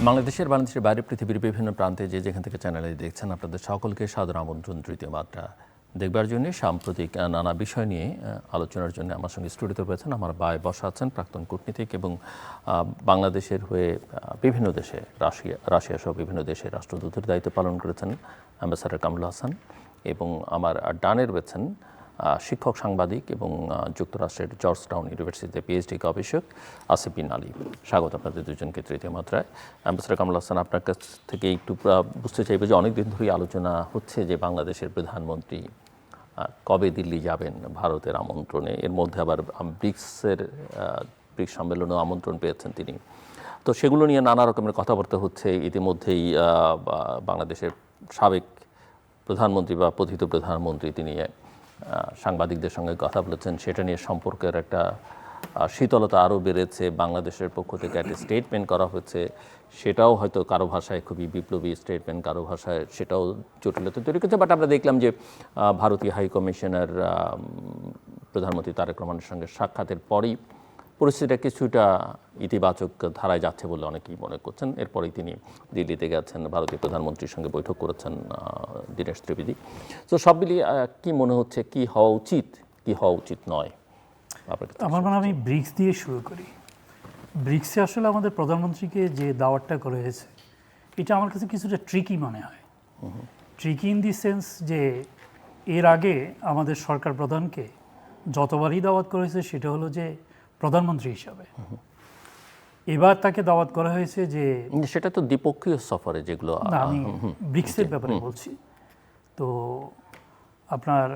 বাংলাদেশের বাইরে পৃথিবীর বিভিন্ন প্রান্তে যেখান থেকে চ্যানেলে দেখছেন আপনাদের সকলকে সাদর আমন্ত্রণ তৃতীয় মাত্রা দেখবার জন্য সাম্প্রতিক নানা বিষয় নিয়ে আলোচনার জন্য আমার সঙ্গে স্টুডিওতে রয়েছেন আমার ভাই বসা আছেন প্রাক্তন কূটনীতিক এবং বাংলাদেশের হয়ে বিভিন্ন দেশে রাশিয়া সহ বিভিন্ন দেশে রাষ্ট্রদূতের দায়িত্ব পালন করেছেন অ্যাম্বাসাডার কামরুল হাসান এবং আমার ডানে রয়েছেন শিক্ষক সাংবাদিক এবং যুক্তরাষ্ট্রের জর্জ টাউন ইউনিভার্সিটিতে পিএইচডি গবেষক আসিফ বিন আলী। স্বাগত আপনাদের দুজনকে তৃতীয় মাত্রায়। অ্যাম্বাসাডার কামরুল হাসান, আপনার কাছ থেকে একটু বুঝতে চাইবে যে অনেকদিন ধরেই আলোচনা হচ্ছে যে বাংলাদেশের প্রধানমন্ত্রী কবে দিল্লি যাবেন ভারতের আমন্ত্রণে। এর মধ্যে আবার ব্রিক্স সম্মেলনেও আমন্ত্রণ পেয়েছেন তিনি। তো সেগুলো নিয়ে নানা রকমের কথাবার্তা হচ্ছে। ইতিমধ্যেই বাংলাদেশের সাবেক প্রধানমন্ত্রী বা প্রথিত প্রধানমন্ত্রী তিনি সাংবাদিকদের সঙ্গে কথা বলেছেন। সেটা নিয়ে সম্পর্কের একটা শীতলতা আরও বেড়েছে। বাংলাদেশের পক্ষ থেকে একটা স্টেটমেন্ট করা হয়েছে, সেটাও হয়তো কারো ভাষায় খুবই বিপ্লবী স্টেটমেন্ট, কারো ভাষায় সেটাও জটিলতা তৈরি করছে। বাট আমরা দেখলাম যে ভারতীয় হাই কমিশনার প্রধানমন্ত্রী তারেক রহমানের সঙ্গে সাক্ষাতের পরই পরিস্থিতিটা কিছুটা ইতিবাচক ধারায় যাচ্ছে বলে অনেকেই মনে করছেন। এরপরেই তিনি দিল্লিতে গেছেন, ভারতীয় প্রধানমন্ত্রীর সঙ্গে বৈঠক করেছেন দীনেশ ত্রিবেদী। তো সব মিলিয়ে কী মনে হচ্ছে, কি হওয়া উচিত, কি হওয়া উচিত নয়? আমার মনে হয় আমি ব্রিক্স দিয়ে শুরু করি। ব্রিক্সে আসলে আমাদের প্রধানমন্ত্রীকে যে দাওয়াতটা করা হয়েছে, এটা আমার কাছে কিছুটা ট্রিকি মনে হয়। ট্রিকি ইন দি সেন্স যে এর আগে আমাদের সরকার প্রধানকে যতবারই দাওয়াত করা হয়েছে সেটা হলো যে প্রধানমন্ত্রী হিসাবে। এবার তাকে দাওয়াত করা হয়েছে যে, সেটা তো দ্বিপক্ষীয় সফরে, যেগুলো না আমি ব্রিক্সের ব্যাপারে বলছি। তো আপনার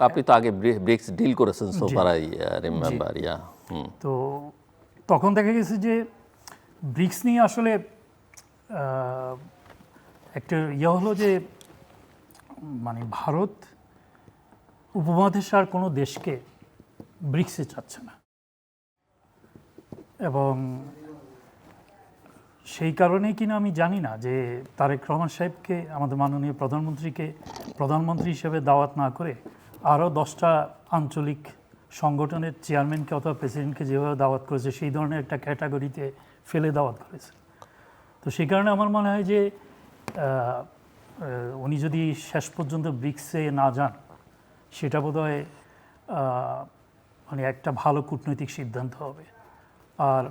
আপনি তো আগে ব্রিক্স ডিল করেছেন, সো ফার আই রিমেম্বার। তো তখন দেখা গেছে যে ব্রিক্স নিয়ে আসলে একটা হলো যে মানে ভারত উপমহাদেশের আর কোনো দেশকে ব্রিক্সে চাচ্ছে না, এবং সেই কারণেই কিনা আমি জানি না যে তারেক রহমান সাহেবকে, আমাদের মাননীয় প্রধানমন্ত্রীকে প্রধানমন্ত্রী হিসেবে দাওয়াত না করে আরও 10টা আঞ্চলিক সংগঠনের চেয়ারম্যানকে অথবা প্রেসিডেন্টকে যেভাবে দাওয়াত করেছে সেই ধরনের একটা ক্যাটাগরিতে ফেলে দাওয়াত করেছে। তো সেই কারণে আমার মনে হয় যে উনি যদি শেষ পর্যন্ত ব্রিক্সে না যান, সেটা বোধহয় মানে একটা ভালো কূটনৈতিক সিদ্ধান্ত হবে। আর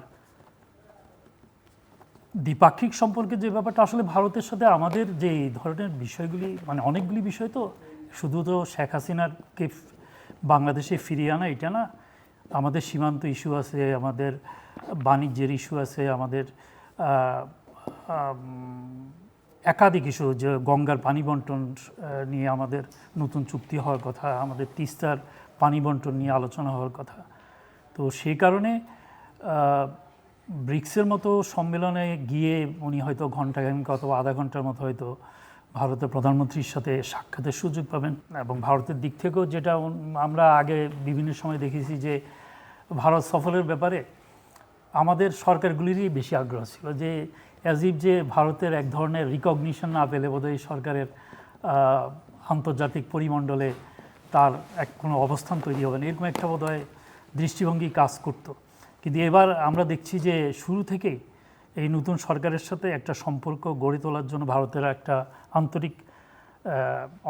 দ্বিপাক্ষিক সম্পর্কে যে ব্যাপারটা, আসলে ভারতের সাথে আমাদের যে এই ধরনের বিষয়গুলি, মানে অনেকগুলি বিষয়, তো শুধু তো শেখ হাসিনাকে বাংলাদেশে ফিরিয়ে আনা এটা না, আমাদের সীমান্ত ইস্যু আছে, আমাদের বাণিজ্যের ইস্যু আছে, আমাদের একাধিক ইস্যু, যে গঙ্গার পানি বন্টন নিয়ে আমাদের নতুন চুক্তি হওয়ার কথা, আমাদের তিস্তার পানি বন্টন নিয়ে আলোচনা হওয়ার কথা। তো সেই কারণে ব্রিক্সের মতো সম্মেলনে গিয়ে উনি হয়তো ঘণ্টাখানেক অথবা আধা ঘন্টার মতো হয়তো ভারতের প্রধানমন্ত্রীর সাথে সাক্ষাতের সুযোগ পাবেন। এবং ভারতের দিক থেকেও যেটা আমরা আগে বিভিন্ন সময় দেখেছি যে ভারত সফরের ব্যাপারে আমাদের সরকারগুলিরই বেশি আগ্রহ ছিল, যে অ্যাজিভ যে ভারতের এক ধরনের রিকগনিশন না পেলে বোধহয় সরকারের আন্তর্জাতিক পরিমণ্ডলে তার কোনো অবস্থান তৈরি হবে না, এরকম একটা বোধহয় দৃষ্টিভঙ্গি কাজ করত। কিন্তু এবার আমরা দেখছি যে শুরু থেকেই এই নতুন সরকারের সাথে একটা সম্পর্ক গড়ে তোলার জন্য ভারতের একটা আন্তরিক,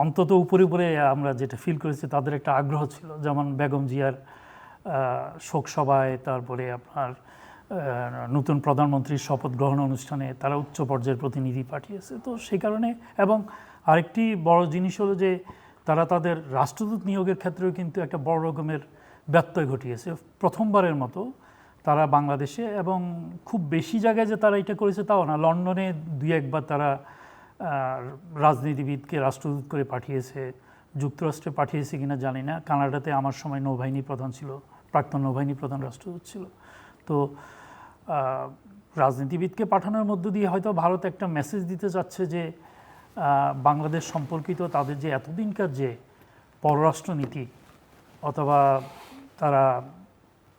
অন্তত উপরে উপরে আমরা যেটা ফিল করেছি, তাদের একটা আগ্রহ ছিল। যেমন বেগম জিয়ার শোকসভায়, তারপরে আপনার নতুন প্রধানমন্ত্রীর শপথ গ্রহণ অনুষ্ঠানে তারা উচ্চ পর্যায়ের প্রতিনিধি পাঠিয়েছে। তো সেই কারণে, এবং আরেকটি বড় জিনিস হলো যে তারা তাদের রাষ্ট্রদূত নিয়োগের ক্ষেত্রেও কিন্তু একটা বড় রকমের ব্যত্যয় ঘটিয়েছে। প্রথমবারের মতো তারা বাংলাদেশে, এবং খুব বেশি জায়গায় যে তারা এটা করেছে তাও না, লন্ডনে 2-1 বার তারা রাজনীতিবিদকে রাষ্ট্রদূত করে পাঠিয়েছে। যুক্তরাষ্ট্রে পাঠিয়েছে কিনা জানি না। কানাডাতে আমার সময় নৌবাহিনী প্রধান ছিল, প্রাক্তন নৌবাহিনী প্রধান রাষ্ট্রদূত ছিল। তো রাজনীতিবিদকে পাঠানোর মধ্য দিয়ে হয়তো ভারত একটা মেসেজ দিতে চাচ্ছে যে বাংলাদেশ সম্পর্কিত তাদের যে এতদিনকার যে পররাষ্ট্রনীতি, অথবা তারা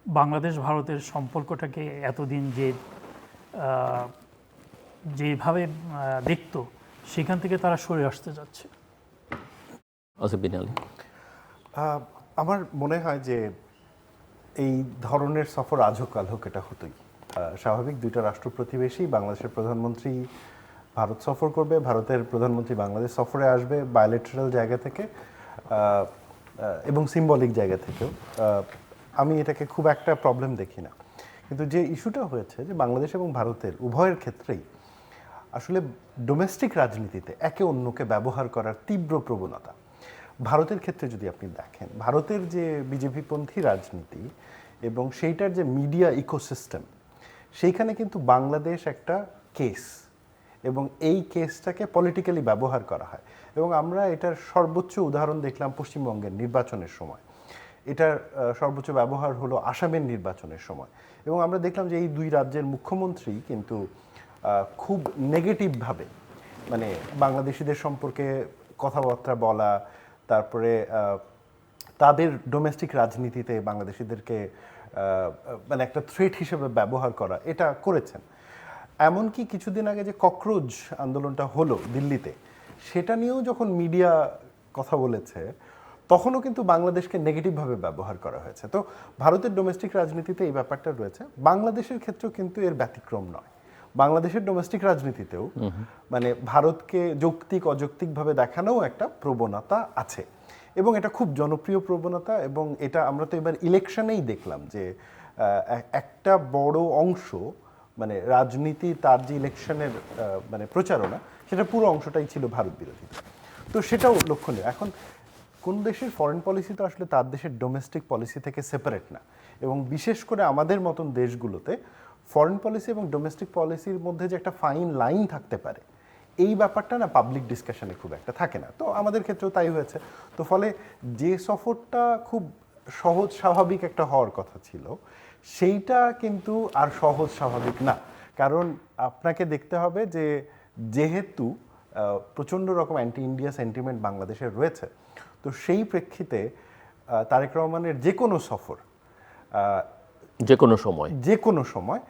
বাংলাদেশ ভারতের সম্পর্কটাকে এতদিন যেভাবে দেখত, সেখান থেকে তারা সরে আসতে যাচ্ছে। আমার মনে হয় যে এই ধরনের সফর আজ হোক কাল হোক এটা হতোই। স্বাভাবিক, দুইটা রাষ্ট্র প্রতিবেশী। বাংলাদেশের প্রধানমন্ত্রী ভারত সফর করবে, ভারতের প্রধানমন্ত্রী বাংলাদেশ সফরে আসবে, বায়োলেটারাল জায়গা থেকে এবং সিম্বলিক জায়গা থেকেও আমি এটাকে খুব একটা প্রবলেম দেখি না। কিন্তু যে ইস্যুটা হয়েছে যে বাংলাদেশ এবং ভারতের উভয়ের ক্ষেত্রেই আসলে ডোমেস্টিক রাজনীতিতে একে অন্যকে ব্যবহার করার তীব্র প্রবণতা। ভারতের ক্ষেত্রে যদি আপনি দেখেন, ভারতের যে বিজেপিপন্থী রাজনীতি এবং সেইটার যে মিডিয়া ইকোসিস্টেম, সেইখানে কিন্তু বাংলাদেশ একটা কেস, এবং এই কেসটাকে পলিটিক্যালি ব্যবহার করা হয়। এবং আমরা এটার সর্বোচ্চ উদাহরণ দেখলাম পশ্চিমবঙ্গের নির্বাচনের সময়, এটার সর্বোচ্চ ব্যবহার হলো আসামের নির্বাচনের সময়। এবং আমরা দেখলাম যে এই দুই রাজ্যের মুখ্যমন্ত্রী কিন্তু খুব নেগেটিভভাবে মানে বাংলাদেশিদের সম্পর্কে কথাবার্তা বলা, তারপরে তাদের ডোমেস্টিক রাজনীতিতে বাংলাদেশিদেরকে মানে একটা থ্রেট হিসেবে ব্যবহার করা, এটা করেছেন। এমনকি কিছুদিন আগে যে ককরোচ আন্দোলনটা হলো দিল্লিতে, সেটা নিয়েও যখন মিডিয়া কথা বলেছে, তখনও কিন্তু বাংলাদেশকে নেগেটিভভাবে ব্যবহার করা হয়েছে। তো ভারতের ডোমেস্টিক রাজনীতিতে এই ব্যাপারটা রয়েছে, বাংলাদেশের ক্ষেত্রেও কিন্তু এর ব্যতিক্রম নয়। বাংলাদেশের ডোমেস্টিক রাজনীতিতেও মানে ভারতকে যৌক্তিক অযৌক্তিকভাবে দেখানোও একটা প্রবণতা আছে, এবং এটা খুব জনপ্রিয় প্রবণতা। এবং এটা আমরা তো এবার ইলেকশনেই দেখলাম যে একটা বড় অংশ মানে রাজনীতি, তার যে ইলেকশনের মানে প্রচারণা, সেটা পুরো অংশটাই ছিল ভারত বিরোধী। তো সেটাও লক্ষণীয়। এখন কোন দেশের ফরেন পলিসি তো আসলে তার দেশের ডোমেস্টিক পলিসি থেকে সেপারেট না, এবং বিশেষ করে আমাদের মতন দেশগুলোতে ফরেন পলিসি এবং ডোমেস্টিক পলিসির মধ্যে যে একটা ফাইন লাইন থাকতে পারে, এই ব্যাপারটা না পাবলিক ডিসকাশনে খুব একটা থাকে না। তো আমাদের ক্ষেত্রেও তাই হয়েছে। তো ফলে যে সফরটা খুব সহজ স্বাভাবিক একটা হওয়ার কথা ছিল, সেইটা কিন্তু আর সহজ স্বাভাবিক না। কারণ আপনাকে দেখতে হবে যে যেহেতু প্রচণ্ড রকম অ্যান্টি ইন্ডিয়া সেন্টিমেন্ট বাংলাদেশের রয়েছে, তো সেই প্রেক্ষিতে তারেক রহমানের যে কোনো সফর যে কোনো সময়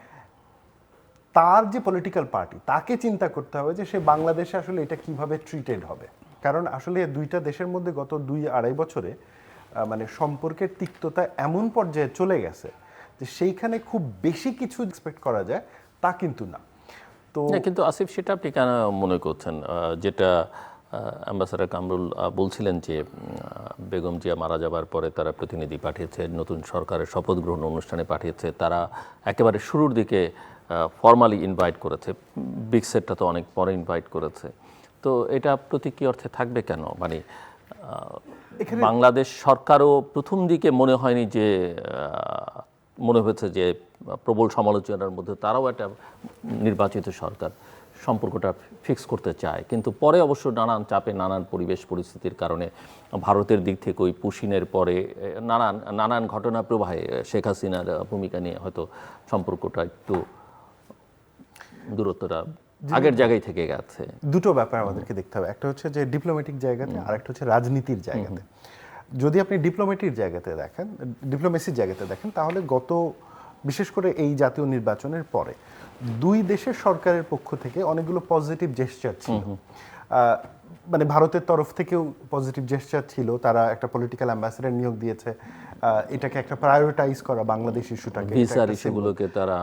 তার যে পলিটিক্যাল পার্টি, তাকে চিন্তা করতে হবে যে সে বাংলাদেশে আসলে এটা কিভাবে ট্রিটেড হবে। কারণ আসলে দুইটা দেশের মধ্যে গত 2-2.5 বছরে মানে সম্পর্কের তিক্ততা এমন পর্যায়ে চলে গেছে যে সেইখানে খুব বেশি কিছু এক্সপেক্ট করা যায় তা কিন্তু না। তো কিন্তু আসিফ, সেটা আপনি কেন মনে করছেন? যেটা অ্যাম্বাসেডর কামরুল বলছিলেন যে বেগম জিয়া মারা যাবার পরে তারা প্রতিনিধি পাঠিয়েছে, নতুন সরকারের শপথ গ্রহণ অনুষ্ঠানে পাঠিয়েছে, তারা একেবারে শুরুর দিকে ফর্মালি ইনভাইট করেছে, বিগ সেটটা তো অনেক পরে ইনভাইট করেছে। তো এটা প্রতীকী অর্থে থাকবে কেন? মানে বাংলাদেশ সরকারও প্রথম দিকে মনে হয়নি যে মনে হয়েছে যে প্রবল সমালোচনার মধ্যে তারাও একটা নির্বাচিত সরকার সম্পর্কটা ফিক্স করতে চায়, কিন্তু পরে অবশ্য নানান চাপে, নানান পরিবেশ পরিস্থিতির কারণে ভারতের দিক থেকে ওই পুশিনের পরে নানান ঘটনা প্রবাহে শেখ হাসিনার ভূমিকা নিয়ে হয়তো সম্পর্কটা একটু দূরত্বটা আগের জায়গায় থেকে গেছে। দুটো ব্যাপার আমাদেরকে দেখতে হবে, একটা হচ্ছে যে ডিপ্লোম্যাটিক জায়গাতে, আর একটা হচ্ছে রাজনীতির জায়গাতে। যদি আপনি ডিপ্লোমেসির জায়গাতে দেখেন, তাহলে গত বিশেষ করে এই জাতীয় নির্বাচনের পরে দুই দেশের সরকারের পক্ষ থেকে অনেকগুলো পজিটিভ জেস্চার ছিল। মানে ভারতের তরফ থেকেও পজিটিভ জেস্চার ছিল, তারা একটা পলিটিক্যাল অ্যাম্বাসেডর নিয়োগ দিয়েছে, এটাকে একটা প্রায়োরিটাইজ করা বাংলাদেশ ইস্যুটাকে, ভিসার ইস্যুগুলোকে তারা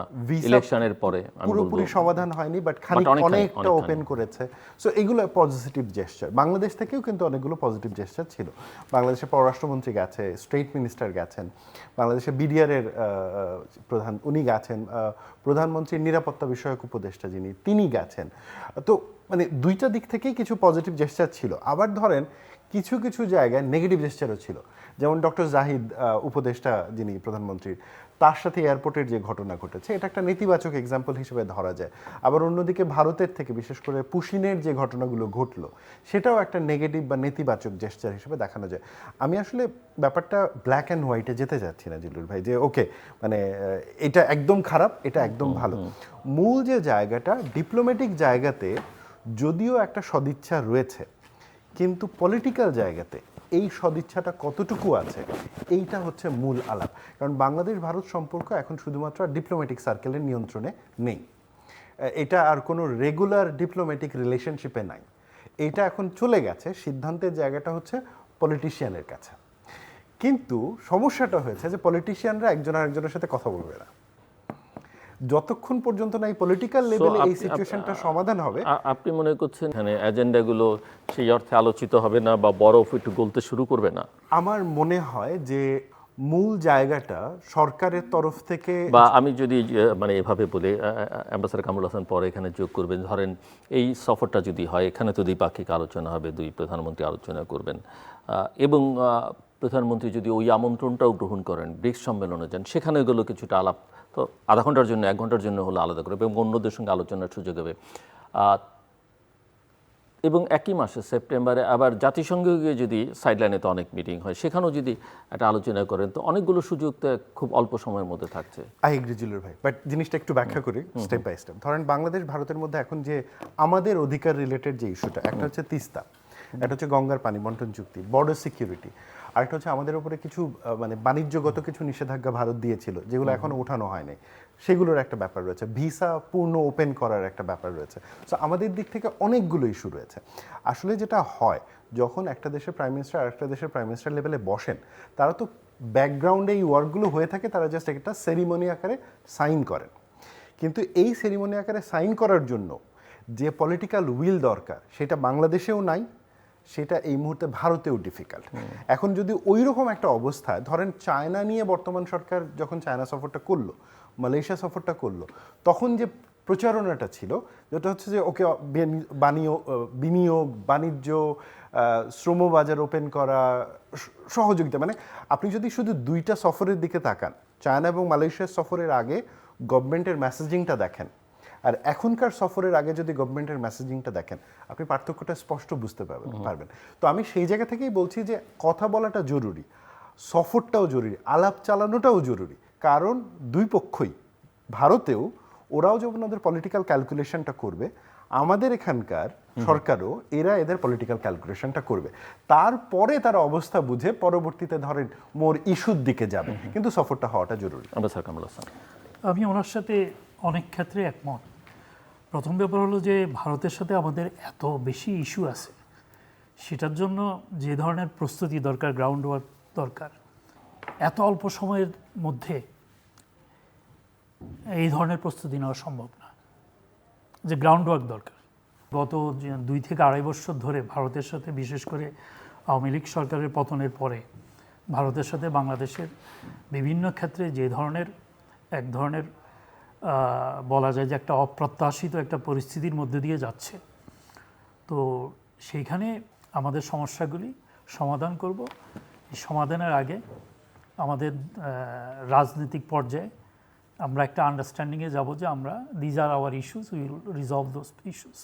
ইলেকশনের পরে পুরোপুরি সমাধান হয়নি, বাট অনেকটা ওপেন করেছে। সো এগুলো পজিটিভ জেস্চার। বাংলাদেশ থেকেও কিন্তু অনেকগুলো পজিটিভ জেস্চার ছিল। বাংলাদেশের পররাষ্ট্রমন্ত্রী গেছে, স্টেট মিনিস্টার গেছেন, বাংলাদেশের বিডিআরের প্রধান উনি গেছেন, প্রধানমন্ত্রীর নিরাপত্তা বিষয়ক উপদেষ্টা যিনি তিনি গেছেন। তো মানে দুইটা দিক থেকেই কিছু পজিটিভ জেস্চার ছিল। আবার ধরেন কিছু কিছু জায়গায় নেগেটিভ জেস্চারও ছিল, যেমন ডক্টর জাহিদ উপদেষ্টা যিনি প্রধানমন্ত্রীর, তার সাথে এয়ারপোর্টের যে ঘটনা ঘটেছে, এটা একটা নেতিবাচক এক্সাম্পল হিসেবে ধরা যায়। আবার অন্যদিকে ভারতের থেকে বিশেষ করে পুশিনের যে ঘটনাগুলো ঘটলো, সেটাও একটা নেগেটিভ বা নেতিবাচক জেস্চার হিসেবে দেখানো যায়। আমি আসলে ব্যাপারটা ব্ল্যাক অ্যান্ড হোয়াইটে যেতে চাচ্ছি না জিল্লুর ভাই, যে ওকে মানে এটা একদম খারাপ, এটা একদম ভালো। মূল যে জায়গাটা, ডিপ্লোম্যাটিক জায়গাতে যদিও একটা সদিচ্ছা রয়েছে, কিন্তু পলিটিক্যাল জায়গাতে এই সদিচ্ছাটা কতটুকু আছে, এইটা হচ্ছে মূল আলাপ। কারণ বাংলাদেশ ভারত সম্পর্ক এখন শুধুমাত্র ডিপ্লোম্যাটিক সার্কেলের নিয়ন্ত্রণে নেই, এটা আর কোনো রেগুলার ডিপ্লোম্যাটিক রিলেশনশিপে নাই। এইটা এখন চলে গেছে, সিদ্ধান্তের জায়গাটা হচ্ছে পলিটিশিয়ানের কাছে। কিন্তু সমস্যাটা হয়েছে যে পলিটিশিয়ানরা একজন আরেকজনের সাথে কথা বলবে না। যতক্ষণ পর্যন্ত না এই পলিটিক্যাল লেভেলে এই সিচুয়েশনটা সমাধান হবে। আপনি মনে করছেন এখানে এজেন্ডাগুলো সেই অর্থে আলোচিত হবে না বা বরফ একটু গলতে শুরু করবে না? আমার মনে হয় যে মূল জায়গাটা সরকারের তরফ থেকে, বা আমি যদি মানে এভাবে বলি, অ্যাম্বাসেডর কামরুল হাসান পরে এখানে যোগ করবেন, ধরেন এই সফরটা যদি হয়, এখানে তো দ্বিপাক্ষিক আলোচনা হবে, দুই প্রধানমন্ত্রী আলোচনা করবেন, এবং প্রধানমন্ত্রী যদি ওই আমন্ত্রণটাও গ্রহণ করেন, ব্রিক্স সম্মেলনে যান, সেখানে গেলেও কিছুটা আলাপ, তো আধা ঘন্টার জন্য 1 ঘন্টার জন্য হলো আলাদা করে, এবং অন্যদের সঙ্গে আলোচনার সুযোগ হবে। এবং একই মাসে সেপ্টেম্বরে আবার জাতিসংঘে গিয়ে যদি সাইডলাইনে তো অনেক মিটিং হয়, সেখানেও যদি একটা আলোচনা করেন, তো অনেকগুলো সুযোগ তো খুব অল্প সময়ের মধ্যে থাকছে। আই এগ্রি জিলুর ভাই, বাট জিনিসটা একটু ব্যাখ্যা করি স্টেপ বাই স্টেপ। ধরেন বাংলাদেশ ভারতের মধ্যে এখন যে আমাদের অধিকার রিলেটেড যে ইস্যুটা, একটা হচ্ছে তিস্তা, একটা হচ্ছে গঙ্গার পানি বন্টন চুক্তি, বর্ডার সিকিউরিটি, আরেকটা হচ্ছে আমাদের উপরে কিছু মানে বাণিজ্যগত কিছু নিষেধাজ্ঞা ভারত দিয়েছিল যেগুলো এখনো ওঠানো হয়নি, সেগুলোর একটা ব্যাপার রয়েছে, ভিসা পূর্ণ ওপেন করার একটা ব্যাপার রয়েছে। সো আমাদের দিক থেকে অনেকগুলো ইস্যু রয়েছে। আসলে যেটা হয়, যখন একটা দেশের প্রাইম মিনিস্টার আরেকটা দেশের প্রাইম মিনিস্টার লেভেলে বসেন, তারা তো ব্যাকগ্রাউন্ডে এই ওয়ার্কগুলো হয়ে থাকে, তারা জাস্ট একটা সেরিমনি আকারে সাইন করেন। কিন্তু এই সেরিমনি আকারে সাইন করার জন্য যে পলিটিক্যাল উইল দরকার, সেটা বাংলাদেশেও নাই, সেটা এই মুহূর্তে ভারতেও ডিফিকাল্ট। এখন যদি ওই রকম একটা অবস্থায়, ধরেন চায়না নিয়ে বর্তমান সরকার যখন চায়না সফরটা করলো, মালয়েশিয়া সফরটা করলো, তখন যে প্রচারণাটা ছিল, যেটা হচ্ছে যে ওকে বিনিয়োগ, বাণিজ্য, শ্রম বাজার ওপেন করা, সহযোগিতা, মানে আপনি যদি শুধু দুইটা সফরের দিকে তাকান, চায়না এবং মালয়েশিয়ার সফরের আগে গভর্নমেন্টের মেসেজিংটা দেখেন, আর এখনকার সফরের আগে যদি গভর্নমেন্টের মেসেজিংটা দেখেন, আপনি পার্থক্যটা স্পষ্ট বুঝতে পারবেন। তো আমি সেই জায়গা থেকেই বলছি যে কথা বলাটা জরুরি, সফরটাও জরুরি, আলাপ চালানোটাও জরুরি। কারণ দুই পক্ষই, ভারতেও ওরাও যখন ওদের পলিটিক্যাল ক্যালকুলেশনটা করবে, আমাদের এখানকার সরকারও এদের পলিটিক্যাল ক্যালকুলেশনটা করবে, তারপরে তারা অবস্থা বুঝে পরবর্তীতে ধরেন মোর ইস্যুর দিকে যাবে, কিন্তু সফরটা হওয়াটা জরুরি। আমি ওনার সাথে অনেক ক্ষেত্রে একমত। প্রথম ব্যাপার হলো যে ভারতের সাথে আমাদের এত বেশি ইস্যু আছে, সেটার জন্য যে ধরনের প্রস্তুতি দরকার, গ্রাউন্ড ওয়ার্ক দরকার, এত অল্প সময়ের মধ্যে এই ধরনের প্রস্তুতি নেওয়া সম্ভব না। যে গ্রাউন্ড ওয়ার্ক দরকার, গত 2 থেকে 2.5 বছর ধরে ভারতের সাথে, বিশেষ করে আওয়ামী লীগ সরকারের পতনের পরে ভারতের সাথে বাংলাদেশের বিভিন্ন ক্ষেত্রে যে ধরনের এক ধরনের বলা যায় যে একটা অপ্রত্যাশিত একটা পরিস্থিতির মধ্যে দিয়ে যাচ্ছে, তো সেইখানে আমাদের সমস্যাগুলি সমাধান করব। এই সমাধানের আগে আমাদের রাজনৈতিক পর্যায়ে আমরা একটা আন্ডারস্ট্যান্ডিংয়ে যাব যে আমরা these are our issues, will resolve those issues.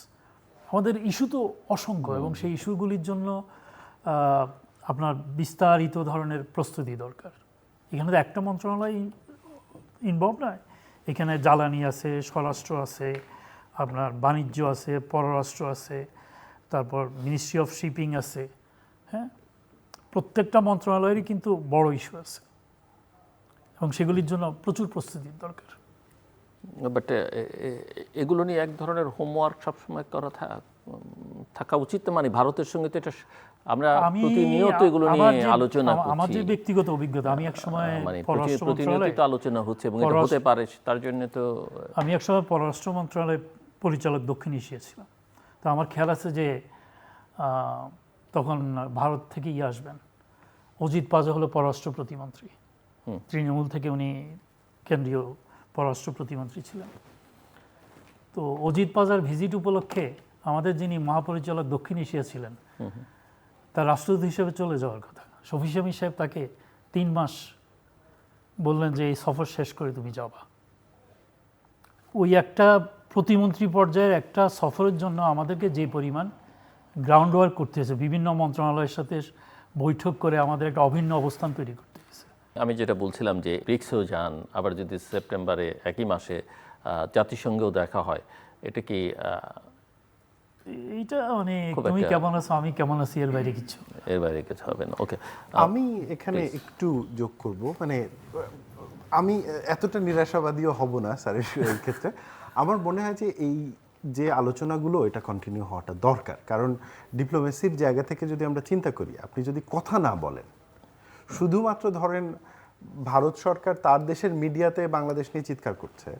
আমাদের ইস্যু তো অসংখ্য, এবং সেই ইস্যুগুলির জন্য আপনার বিস্তারিত ধরনের প্রস্তুতি দরকার। এখানে তো একটা মন্ত্রণালয় ইনভলভ নয়, এখানে জ্বালানি আছে, স্বরাষ্ট্র আছে, আপনার বাণিজ্য আছে, পররাষ্ট্র আছে, তারপর মিনিস্ট্রি অফ শিপিং আছে। হ্যাঁ, প্রত্যেকটা মন্ত্রণালয়েরই কিন্তু বড় ইস্যু আছে, এবং সেগুলির জন্য প্রচুর প্রস্তুতির দরকার। বাট এগুলো নিয়ে এক ধরনের হোমওয়ার্ক সবসময় করা থাকা উচিত। মানে ভারতের সঙ্গে তো এটা আমরা প্রতিনিয়ত এগুলো নিয়ে আলোচনা করছি। আমার যে ব্যক্তিগত অভিজ্ঞতা, আমি একসময় মানে প্রতিনিয়ত আলোচনা হচ্ছে, এবং এটা হতে পারে, তার জন্য তো আমি একসময় পররাষ্ট্র মন্ত্রণালয়ের পরিচালক দক্ষিণ এশিয়া ছিলাম। তো আমার খেয়াল আছে যে তখন ভারত থেকে আসবেন অজিত পাজা, হলো পররাষ্ট্র প্রতিমন্ত্রী, তৃণমূল থেকে উনি কেন্দ্রীয় পররাষ্ট্র প্রতিমন্ত্রী ছিলেন। তো অজিত পাজার ভিজিট উপলক্ষে আমাদের যিনি মহাপরিচালক দক্ষিণ এশিয়া ছিলেন, তার রাষ্ট্রদূত হিসেবে চলে যাওয়ার কথা। শফি শামীম সাহেব তাকে 3 মাস বললেন যে এই সফর শেষ করে তুমি যাবা। ওই একটা প্রতিমন্ত্রী পর্যায়ের একটা সফরের জন্য আমাদেরকে যে পরিমাণ গ্রাউন্ড ওয়ার্ক করতে হয়েছে, বিভিন্ন মন্ত্রণালয়ের সাথে বৈঠক করে আমাদের একটা অভিন্ন অবস্থান তৈরি করতে হয়েছে। আমি যেটা বলছিলাম যে ব্রিক্সেও যান, আবার যদি সেপ্টেম্বরে একই মাসে জাতিসংঘেও দেখা হয়, এটা কি এইটা অনেক, তুমি কেমন আছো, আমি কেমন আছি, এর বাইরে কিছু হবে না। ওকে, আমি এখানে একটু যোগ করব, মানে আমি এতটা নিরাশাবাদীও হব না স্যারের ক্ষেত্রে। আমার মনে হয় যে এই যে আলোচনাগুলো, এটা কন্টিনিউ হওয়াটা দরকার। কারণ ডিপ্লোমেসির জায়গা থেকে যদি আমরা চিন্তা করি, আপনি যদি কথা না বলেন, শুধুমাত্র ধরেন ভারত সরকার তার দেশের মিডিয়াতে বাংলাদেশ নিয়ে চিৎকার করছে,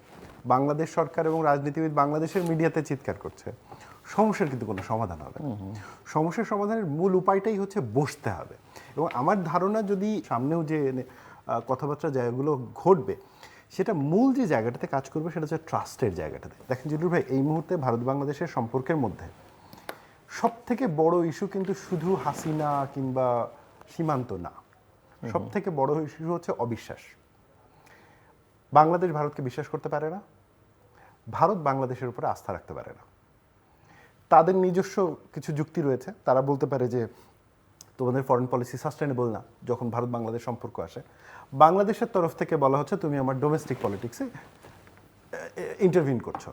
বাংলাদেশ সরকার এবং রাজনীতিবিদ বাংলাদেশের মিডিয়াতে চিৎকার করছে, সমস্যার কিন্তু কোনো সমাধান হবে না। সমস্যার সমাধানের মূল উপায়টাই হচ্ছে বসতে হবে। এবং আমার ধারণা যদি সামনেও যে কথাবার্তা জায়গাগুলো ঘটবে, সেটা মূল যে জায়গাটাতে কাজ করবে সেটা হচ্ছে ট্রাস্টের জায়গাটাতে। দেখেন জিলুর ভাই, এই মুহূর্তে ভারত বাংলাদেশের সম্পর্কের মধ্যে সব থেকে বড় ইস্যু কিন্তু শুধু হাসিনা কিংবা সীমান্ত না, সব থেকে বড় ইস্যু হচ্ছে অবিশ্বাস। বাংলাদেশ ভারতকে বিশ্বাস করতে পারে না, ভারত বাংলাদেশের উপরে আস্থা রাখতে পারে না। তাদের নিজস্ব কিছু যুক্তি রয়েছে, তারা বলতে পারে যে তোমাদের ফরেন পলিসি সাস্টেনেবল না যখন ভারত বাংলাদেশ সম্পর্ক আসে। বাংলাদেশের তরফ থেকে বলা হচ্ছে তুমি আমার ডোমেস্টিক পলিটিক্সে ইন্টারভিন করছো।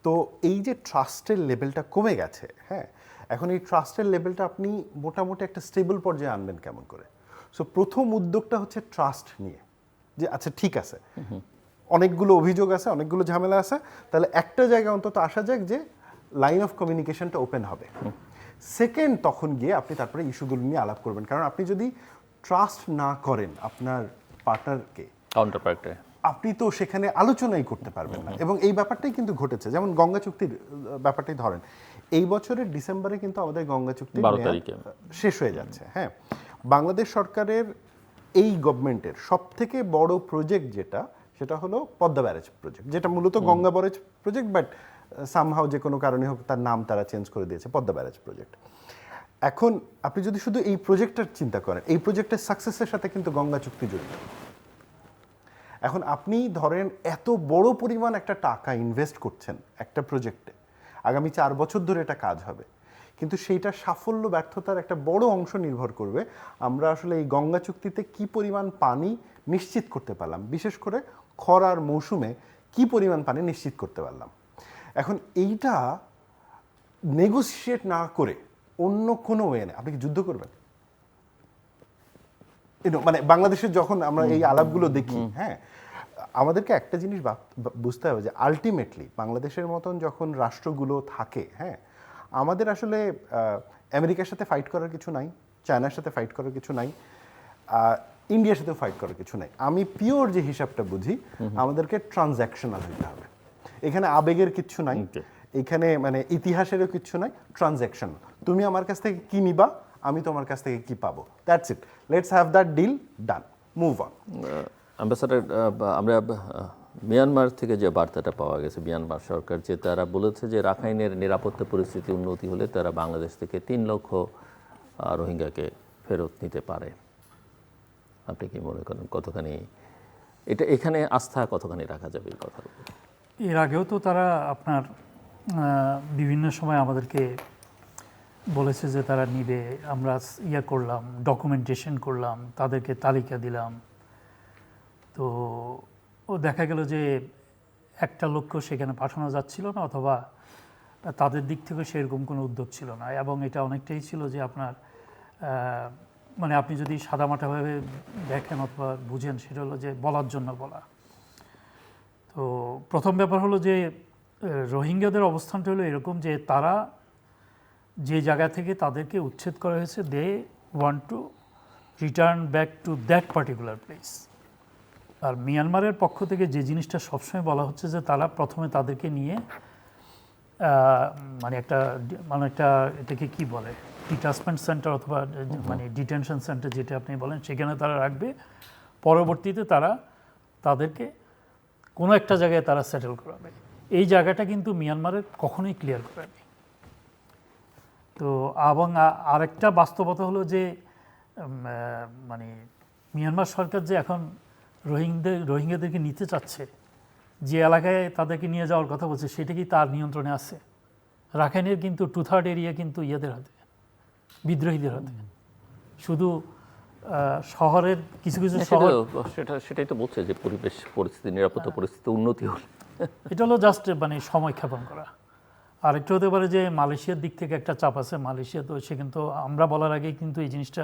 তো এই যে ট্রাস্টের লেভেলটা কমে গেছে, হ্যাঁ, এখন এই ট্রাস্টের লেভেলটা আপনি মোটামুটি একটা স্টেবল পর্যায়ে আনবেন কেমন করে? সো প্রথম উদ্যোগটা হচ্ছে ট্রাস্ট নিয়ে, যে আচ্ছা ঠিক আছে, অনেকগুলো অভিযোগ আছে, অনেকগুলো ঝামেলা আছে, তাহলে একটা জায়গা অন্তত আসা যাক যে লাইন অফ কমিউনিকেশনটা ওপেন হবে। সেকেন্ড, তখন গিয়ে আপনি তারপরে ইস্যুগুলো নিয়ে আলাপ করবেন। কারণ আপনি যদি ট্রাস্ট না করেন আপনার পার্টনারকে, কাউন্টার পার্টে, আপনি তো সেখানে আলোচনাই করতে পারবেন না। এবং এই ব্যাপারটাই কিন্তু ঘটেছে, যেমন গঙ্গা চুক্তির ব্যাপারটাই ধরেন, এই বছরের ডিসেম্বরে কিন্তু আমাদের গঙ্গা চুক্তি 12 তারিখে শেষ হয়ে যাচ্ছে। হ্যাঁ, বাংলাদেশ সরকারের এই গভর্নমেন্টের সব থেকে বড় প্রজেক্ট যেটা, সেটা হলো পদ্মা ব্যারেজ প্রজেক্ট, যেটা মূলত Ganga barrage project, but somehow যে কোনো কারণে হোক তার নাম তারা চেঞ্জ করে দিয়েছে পদ্মা ব্যারেজ প্রজেক্ট। এখন আপনি যদি শুধু এই প্রজেক্টটার চিন্তা করেন, এই প্রজেক্টের সাকসেসের সাথে কিন্তু গঙ্গা চুক্তি জড়িত। এখন আপনি ধরেন এত বড় পরিমাণ একটা টাকা ইনভেস্ট করছেন একটা প্রজেক্টে, আগামী 4 বছর ধরে এটা কাজ হবে, কিন্তু সেইটা সাফল্য ব্যর্থতার একটা বড় অংশ নির্ভর করবে আমরা আসলে এই গঙ্গা চুক্তিতে কি পরিমাণ পানি নিশ্চিত করতে পারলাম, বিশেষ করে খরার মৌসুমে কি পরিমাণ পানি নিশ্চিত করতে পারলাম। এখন এইটা নেগোসিয়েট না করে অন্য কোনো ওয়ে নেই, আপনি কি যুদ্ধ করবেন? মানে বাংলাদেশের যখন আমরা এই আলাপগুলো দেখি, হ্যাঁ, আমাদেরকে একটা জিনিস বুঝতে হবে যে আলটিমেটলি বাংলাদেশের মতন যখন রাষ্ট্রগুলো থাকে, হ্যাঁ, আমাদের আসলে আমেরিকার সাথে ফাইট করার কিছু নাই, চায়নার সাথে ফাইট করার কিছু নাই, ইন্ডিয়ার সাথেও ফাইট করার কিছু নাই। আমি পিওর যে হিসাবটা বুঝি, আমাদেরকে ট্রানজ্যাকশনাল হতে হবে। এখানে আবেগের কিচ্ছু নাই, এখানে মানে ইতিহাসেরও কিচ্ছু নাই, ট্রানজ্যাকশন। তুমি আমার কাছ থেকে কি নিবা, আমি তোমার কাছ থেকে কি পাবো, that's it, let's have that deal, done, move on. Ambassador, আমরা মিয়ানমার থেকে যে বার্তাটা পাওয়া গেছে, মিয়ানমার সরকার যে তারা বলেছে যে রাখাইনের নিরাপত্তা পরিস্থিতি উন্নতি হলে তারা বাংলাদেশ থেকে 3 লক্ষ রোহিঙ্গাকে ফেরত নিতে পারে। আপনি কি মনে করেন কতখানি এটা, এখানে আস্থা কতখানি রাখা যাবে এই কথার উপর? এর আগেও তো তারা আপনার বিভিন্ন সময় আমাদেরকে বলেছে যে তারা নিবে, আমরা করলাম, ডকুমেন্টেশন করলাম, তাদেরকে তালিকা দিলাম। তো ও দেখা গেল যে একটা লক্ষ্য সেখানে পাঠানো যাচ্ছিল না, অথবা তাদের দিক থেকে সেরকম কোনো উদ্যোগ ছিল না। এবং এটা অনেকটাই ছিল যে আপনার মানে আপনি যদি সাদামাটাভাবে দেখেন অথবা বুঝেন, সেটা হলো যে বলার জন্য বলা। তো প্রথম ব্যাপার হলো যে রোহিঙ্গাদের অবস্থানটা হলো এরকম যে তারা যে জায়গা থেকে তাদেরকে উচ্ছেদ করা হয়েছে, they want to return back to that particular place. আর মিয়ানমারের পক্ষ থেকে যে জিনিসটা সবসময় বলা হচ্ছে যে তারা প্রথমে তাদেরকে নিয়ে মানে একটা এটাকে কি বলে, ডিটাচমেন্ট সেন্টার অথবা মানে ডিটেনশন সেন্টার যেটা আপনি বলেন, সেখানে তারা রাখবে। পরবর্তীতে তারা তাদেরকে কোনো একটা জায়গায় তারা সেটেল করাবে। এই জায়গাটা কিন্তু মিয়ানমারের কখনোই ক্লিয়ার করেনি। তো এবং আরেকটা বাস্তবতা হলো যে মানে মিয়ানমার সরকার যে এখন রোহিঙ্গাদেরকে নিতে চাচ্ছে, যে এলাকায় তাদেরকে নিয়ে যাওয়ার কথা বলছে, সেটা কি তার নিয়ন্ত্রণে আছে? রাখাইনের কিন্তু 2/3 এরিয়া কিন্তু ইয়েদের হাতে, বিদ্রোহীদের হাতে। শুধু শহরের কিছু কিছু শহর, সেটাই তো বলছে যে পরিবেশ পরিস্থিতি, নিরাপত্তা পরিস্থিতি উন্নতি হলে, এটা হলো জাস্ট মানে সময় ক্ষেপণ করা। আরেকটা হতে পারে যে মালয়েশিয়ার দিক থেকে একটা চাপ আছে। মালয়েশিয়া তো সে কিন্তু আমরা বলার আগেই কিন্তু এই জিনিসটা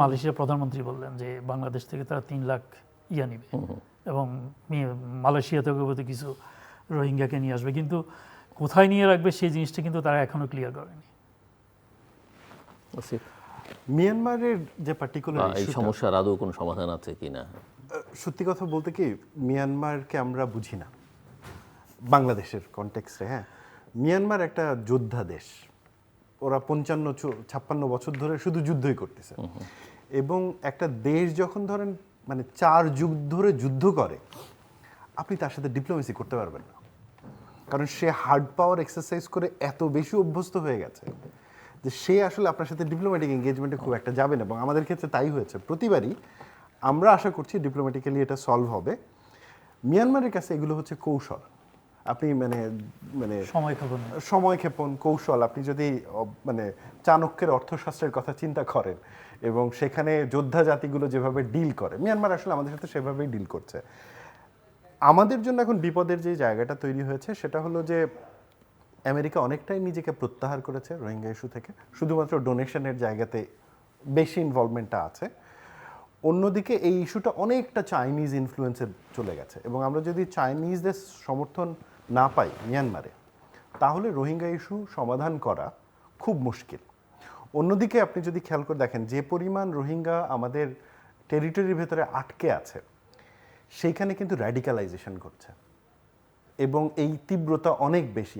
মালয়েশিয়ার প্রধানমন্ত্রী বললেন যে বাংলাদেশ থেকে তারা 3 লাখ নিবে এবং মালয়েশিয়া থেকে হয়তো কিছু রোহিঙ্গাকে নিয়ে আসবে, কিন্তু কোথায় নিয়ে রাখবে সেই জিনিসটা কিন্তু তারা এখনো ক্লিয়ার করেনি। মিয়ানমারের যে পার্টিকুলার এই সমস্যার আদৌ কোনো সমাধান আছে কিনা? সত্যি কথা বলতে কি, মিয়ানমারকে আমরা বুঝি না। বাংলাদেশের কনটেক্সটে, হ্যাঁ, মিয়ানমার একটা যোদ্ধা দেশ। ওরা 55-56 বছর ধরে শুধু যুদ্ধই করতেছে। এবং একটা দেশ যখন ধরেন মানে 4 যুগ ধরে যুদ্ধ করে, আপনি তার সাথে ডিপ্লোমেসি করতে পারবেন না, কারণ সে হার্ড পাওয়ার এক্সারসাইজ করে এত বেশি অভ্যস্ত হয়ে গেছে যে সে আসলে আপনার সাথে ডিপ্লোম্যাটিক এঙ্গেজমেন্টে খুব একটা যাবে না। এবং আমাদের ক্ষেত্রে তাই হয়েছে। প্রতিবারই আমরা আশা করছি ডিপ্লোম্যাটিক্যালি এটা সলভ হবে। মিয়ানমারের কাছে এগুলো হচ্ছে কৌশল। আপনি মানে মানে সময়ক্ষেপণ কৌশল। আপনি যদি মানে চাণক্যের অর্থশাস্ত্রের কথা চিন্তা করেন এবং সেখানে যোদ্ধা জাতিগুলো যেভাবে ডিল করে, মিয়ানমার আসলে আমাদের সাথে সেভাবেই ডিল করছে। আমাদের জন্য এখন বিপদের যে জায়গাটা তৈরি হয়েছে সেটা হলো যে আমেরিকা অনেকটাই নিজেকে প্রত্যাহার করেছে রোহিঙ্গা ইস্যু থেকে, শুধুমাত্র ডোনেশনের জায়গাতে বেশি ইনভলভমেন্টটা আছে। অন্যদিকে এই ইস্যুটা অনেকটা চাইনিজ ইনফ্লুয়েন্সে চলে গেছে এবং আমরা যদি চাইনিজদের সমর্থন না পাই মিয়ানমারে, তাহলে রোহিঙ্গা ইস্যু সমাধান করা খুব মুশকিল। অন্যদিকে আপনি যদি খেয়াল করে দেখেন যে পরিমাণ রোহিঙ্গা আমাদের টেরিটরির ভেতরে আটকে আছে, সেইখানে কিন্তু র্যাডিক্যালাইজেশন ঘটছে এবং এই তীব্রতা অনেক বেশি।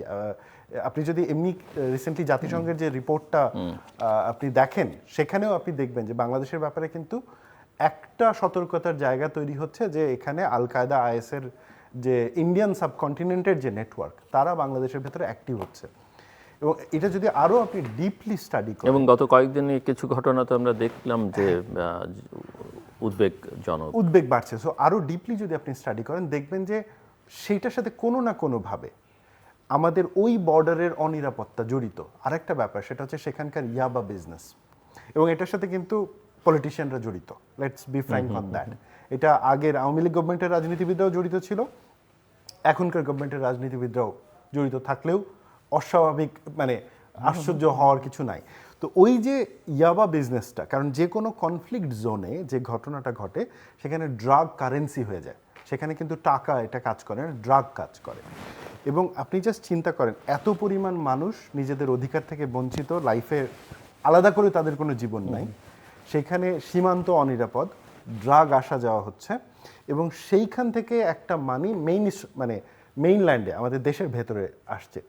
আপনি যদি এমনি রিসেন্টলি জাতিসংঘের যে রিপোর্টটা আপনি দেখেন, সেখানেও আপনি দেখবেন যে বাংলাদেশের ব্যাপারে কিন্তু একটা সতর্কতার জায়গা তৈরি হচ্ছে যে এখানে আল কায়দা আইএসের যে ইন্ডিয়ান সাবকন্টিনেন্টের যে নেটওয়ার্ক, তারা বাংলাদেশের ভেতরে অ্যাক্টিভ হচ্ছে। এবং এটা যদি আরও আপনি ডিপলি স্টাডি করেন, এবং গত কয়েকদিনে কিছু ঘটনা তো আমরা দেখলাম যে উদ্বেগ বাড়ছে। সো আরও ডিপলি যদি আপনি স্টাডি করেন, দেখবেন যে সেইটার সাথে কোনো না কোনোভাবে আমাদের ওই বর্ডারের অনিরাপত্তা জড়িত। আরেকটা ব্যাপার সেটা হচ্ছে সেখানকার ইয়াবা বিজনেস, এবং এটার সাথে কিন্তু পলিটিশিয়ানরা জড়িত। Let's be frank on that. এটা আগের আওয়ামী লীগ গভর্নমেন্টের রাজনীতিবিদরাও জড়িত ছিল, এখনকার গভর্নমেন্টের রাজনীতিবিদরাও জড়িত থাকলেও অস্বাভাবিক মানে আশ্চর্য হওয়ার কিছু নাই। তো ওই যে ইয়াবা বিজনেসটা, কারণ যে কোনো কনফ্লিক্ট জোনে যে ঘটনাটা ঘটে সেখানে ড্রাগ কারেন্সি হয়ে যায়, সেখানে কিন্তু টাকা এটা কাজ করে না, ড্রাগ কাজ করে। এবং আপনি জাস্ট চিন্তা করেন, এত পরিমাণ মানুষ নিজেদের অধিকার থেকে বঞ্চিত, লাইফে আলাদা করে তাদের কোনো জীবন নাই, সেখানে সীমান্ত অনিরাপদ, ড্রাগ আসা যাওয়া হচ্ছে এবং সেইখান থেকে একটা মানি মেইনল্যান্ডে আমাদের দেশের ভেতরে আসছে।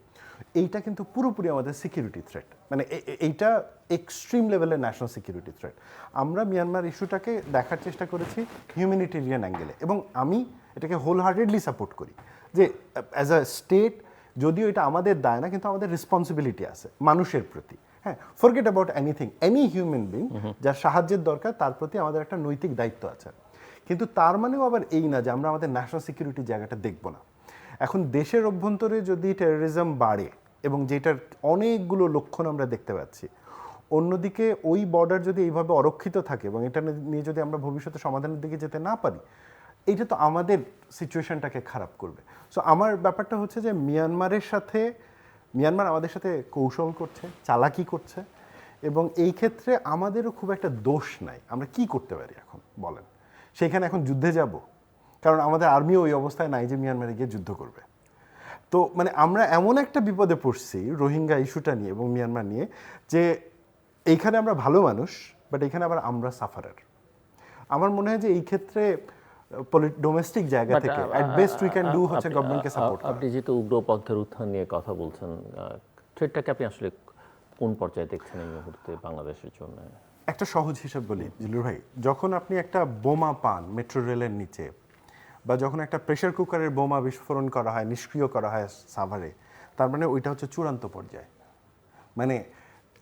এইটা কিন্তু পুরোপুরি আমাদের সিকিউরিটি থ্রেট, মানে এইটা এক্সট্রিম লেভেলের ন্যাশনাল সিকিউরিটি থ্রেট। আমরা মিয়ানমার ইস্যুটাকে দেখার চেষ্টা করেছি হিউম্যানিটেরিয়ান অ্যাঙ্গেলে, এবং আমি এটাকে হোল হার্টেডলি সাপোর্ট করি যে অ্যাজ আ স্টেট, যদিও এটা আমাদের দায় না, কিন্তু আমাদের রেসপন্সিবিলিটি আছে মানুষের প্রতি। হ্যাঁ, forget about anything, any human being যার সাহায্যের দরকার, তার প্রতি আমাদের একটা নৈতিক দায়িত্ব আছে। কিন্তু তার মানেও আবার এই না যে আমরা আমাদের ন্যাশনাল সিকিউরিটির জায়গাটা দেখব না। এখন দেশের অভ্যন্তরে যদি টেরোরিজম বাড়ে, এবং যেটার অনেকগুলো লক্ষণ আমরা দেখতে পাচ্ছি, অন্যদিকে ওই বর্ডার যদি এইভাবে অরক্ষিত থাকে এবং এটা নিয়ে যদি আমরা ভবিষ্যতে সমাধানের দিকে যেতে না পারি, এইটা তো আমাদের সিচুয়েশনটাকে খারাপ করবে। সো আমার ব্যাপারটা হচ্ছে যে মিয়ানমার আমাদের সাথে কৌশল করছে, চালাকি করছে, এবং এই ক্ষেত্রে আমাদেরও খুব একটা দোষ নাই। আমরা কি করতে পারি এখন বলেন? সেখানে এখন যুদ্ধে যাব? কারণ আমাদের আর্মিও ওই অবস্থায় নাই যে মিয়ানমারে গিয়ে যুদ্ধ করবে। তো মানে আমরা এমন একটা বিপদে পড়ছি রোহিঙ্গা ইস্যুটা নিয়ে এবং মিয়ানমার নিয়ে, যে এইখানে আমরা ভালো মানুষ, বাট এইখানে আবার আমরা সাফারার। আমার মনে হয় যে এই ক্ষেত্রে ডোমেস্টিক জায়গা থেকে at best we can do হচ্ছে গভর্নমেন্টকে সাপোর্ট করা। আপনি যেহেতু উগ্রপন্থার উত্থান নিয়ে কথা বলছেন, থ্রেটটাকে আপনি আসলে কোন পর্যায়ে দেখছেন এই মুহূর্তে বাংলাদেশের জন্য? একটা সহজ হিসাব বলি জিলুর ভাই, যখন আপনি একটা বোমা পান মেট্রো রেলের নিচে, বা যখন একটা প্রেসার কুকারের বোমা বিস্ফোরণ করা হয়, নিষ্ক্রিয় করা হয় সাভারে, তার মানে ওইটা হচ্ছে চূড়ান্ত পর্যায়ে। মানে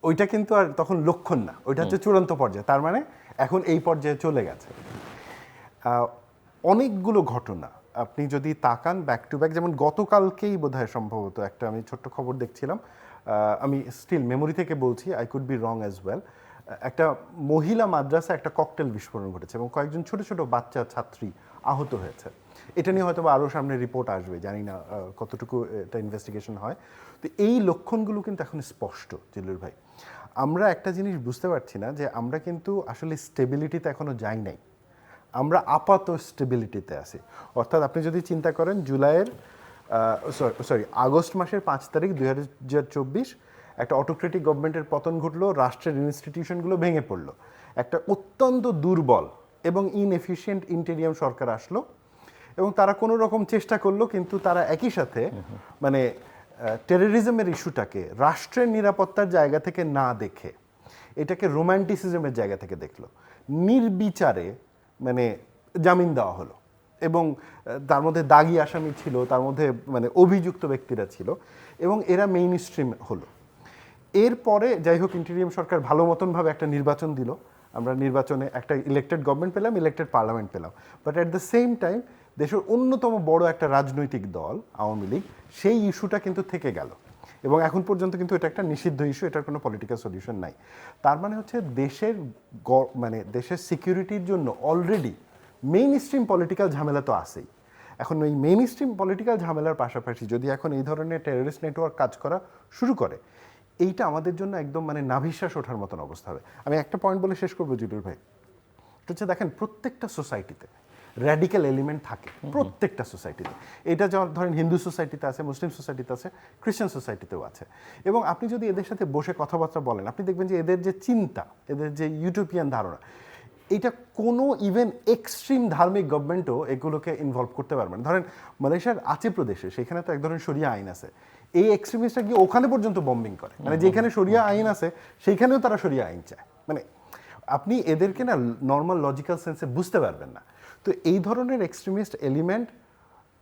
ওইটা কিন্তু আর তখন লক্ষণ না, ওইটা হচ্ছে চূড়ান্ত পর্যায়ে। তার মানে এখন এই পর্যায়ে চলে গেছে। অনেকগুলো ঘটনা আপনি যদি তাকান ব্যাক টু ব্যাক, যেমন গতকালকেই বোধহয় সম্ভবত একটা আমি ছোট্ট খবর দেখছিলাম, আমি স্টিল মেমোরি থেকে বলছি, I could be wrong as well, একটা মহিলা মাদ্রাসা একটা ককটেল বিস্ফোরণ ঘটেছে এবং কয়েকজন ছোট ছোট বাচ্চা ছাত্রী আহত হয়েছে। এটা নিয়ে হয়তো আরও সামনে রিপোর্ট আসবে, জানি না কতটুকু এটা ইনভেস্টিগেশন হয়। তো এই লক্ষণগুলো কিন্তু এখন স্পষ্ট জিল্লুর ভাই। আমরা একটা জিনিস বুঝতে পারছি না যে আমরা কিন্তু আসলে স্টেবিলিটিতে এখনও যাই নাই, আমরা আপাত স্টেবিলিটিতে আছি। অর্থাৎ আপনি যদি চিন্তা করেন আগস্ট মাসের 5 তারিখ 2024 একটা অটোক্রেটিক গভর্নমেন্টের পতন ঘটলো, রাষ্ট্রের ইনস্টিটিউশনগুলো ভেঙে পড়লো, একটা অত্যন্ত দুর্বল এবং ইনএফিশিয়েন্ট ইন্টেরিয়াম সরকার আসলো, এবং তারা কোনো রকম চেষ্টা করলো, কিন্তু তারা একই সাথে মানে টেররিজমের ইস্যুটাকে রাষ্ট্রের নিরাপত্তার জায়গা থেকে না দেখে এটাকে রোম্যান্টিসিজমের জায়গা থেকে দেখলো। নির্বিচারে মানে জামিন দেওয়া হলো, এবং তার মধ্যে দাগী আসামি ছিল, তার মধ্যে মানে অভিযুক্ত ব্যক্তিরা ছিল, এবং এরা মেইন স্ট্রিম হলো। এরপরে যাই হোক ইন্টেরিয়াম সরকার ভালো মতনভাবে একটা নির্বাচন দিল, আমরা নির্বাচনে একটা ইলেক্টেড গভর্নমেন্ট পেলাম, ইলেক্টেড পার্লামেন্ট পেলাম। But at the same time দেশের অন্যতম বড় একটা রাজনৈতিক দল আওয়ামী লীগ, সেই ইস্যুটা কিন্তু থেকে গেল, এবং এখন পর্যন্ত কিন্তু এটা একটা নিষিদ্ধ ইস্যু, এটার কোনো পলিটিক্যাল সলিউশন নাই। তার মানে হচ্ছে মানে দেশের সিকিউরিটির জন্য অলরেডি মেইন স্ট্রিম পলিটিক্যাল ঝামেলা তো আছেই। এখন ওই মেইন স্ট্রিম পলিটিক্যাল ঝামেলার পাশাপাশি যদি এখন এই ধরনের টেররিস্ট নেটওয়ার্ক কাজ করা শুরু করে, এইটা আমাদের জন্য একদম মানে নাভিশ্বাস ওঠার মতন অবস্থা হবে। আমি একটা পয়েন্ট বলে শেষ করবো জিলুর ভাই, এটা হচ্ছে দেখেন প্রত্যেকটা সোসাইটিতে র্যাডিক্যাল এলিমেন্ট থাকে, প্রত্যেকটা সোসাইটিতে। এটা যেমন ধরেন হিন্দু সোসাইটিতে আছে, মুসলিম সোসাইটিতে আছে, খ্রিশ্চান সোসাইটিতেও আছে। এবং আপনি যদি এদের সাথে বসে কথাবার্তা বলেন, আপনি দেখবেন যে এদের যে চিন্তা, এদের যে ইউটোপিয়ান ধারণা, এটা কোনো ইভেন এক্সট্রিম ধার্মিক গভর্নমেন্টও এগুলোকে ইনভলভ করতে পারবে না। ধরেন মালয়েশিয়ার আচে প্রদেশে, সেখানে তো এক ধরনের শরিয়া আইন আছে, এই এক্সট্রিমিস্টরা গিয়ে ওখানে পর্যন্ত বম্বিং করে, মানে যেখানে শরিয়া আইন আছে সেইখানেও তারা শরিয়া আইন চায়। মানে আপনি এদেরকে না নর্মাল লজিক্যাল সেন্সে বুঝতে পারবেন না। তো এই ধরনের এক্সট্রিমিস্ট এলিমেন্ট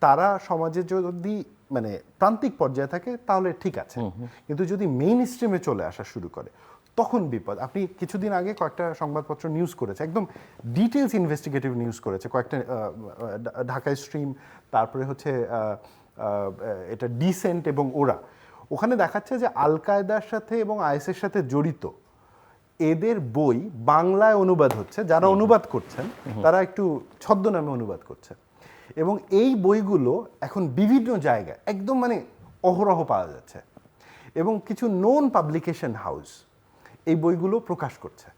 তারা সমাজে যদি মানে প্রান্তিক পর্যায়ে থাকে তাহলে ঠিক আছে, কিন্তু যদি মেইন স্ট্রিমে চলে আসা শুরু করে তখন বিপদ। আপনি কিছুদিন আগে কয়েকটা সংবাদপত্র নিউজ করেছে, একদম ডিটেলস ইনভেস্টিগেটিভ নিউজ করেছে, কয়েকটা ঢাকা স্ট্রিম, তারপরে হচ্ছে এটা ডিসেন্ট, এবং ওখানে দেখাচ্ছে যে আল কায়দার সাথে এবং আইএসের সাথে জড়িত এদের বই বাংলায় অনুবাদ হচ্ছে, যারা অনুবাদ করছেন তারা একটু ছদ্মনামে অনুবাদ করছে, এবং এই বইগুলো এখন বিভিন্ন জায়গায় একদম মানে অহরহ পাওয়া যাচ্ছে, এবং কিছু নোন পাবলিকেশন হাউস এই বইগুলো প্রকাশ করছে।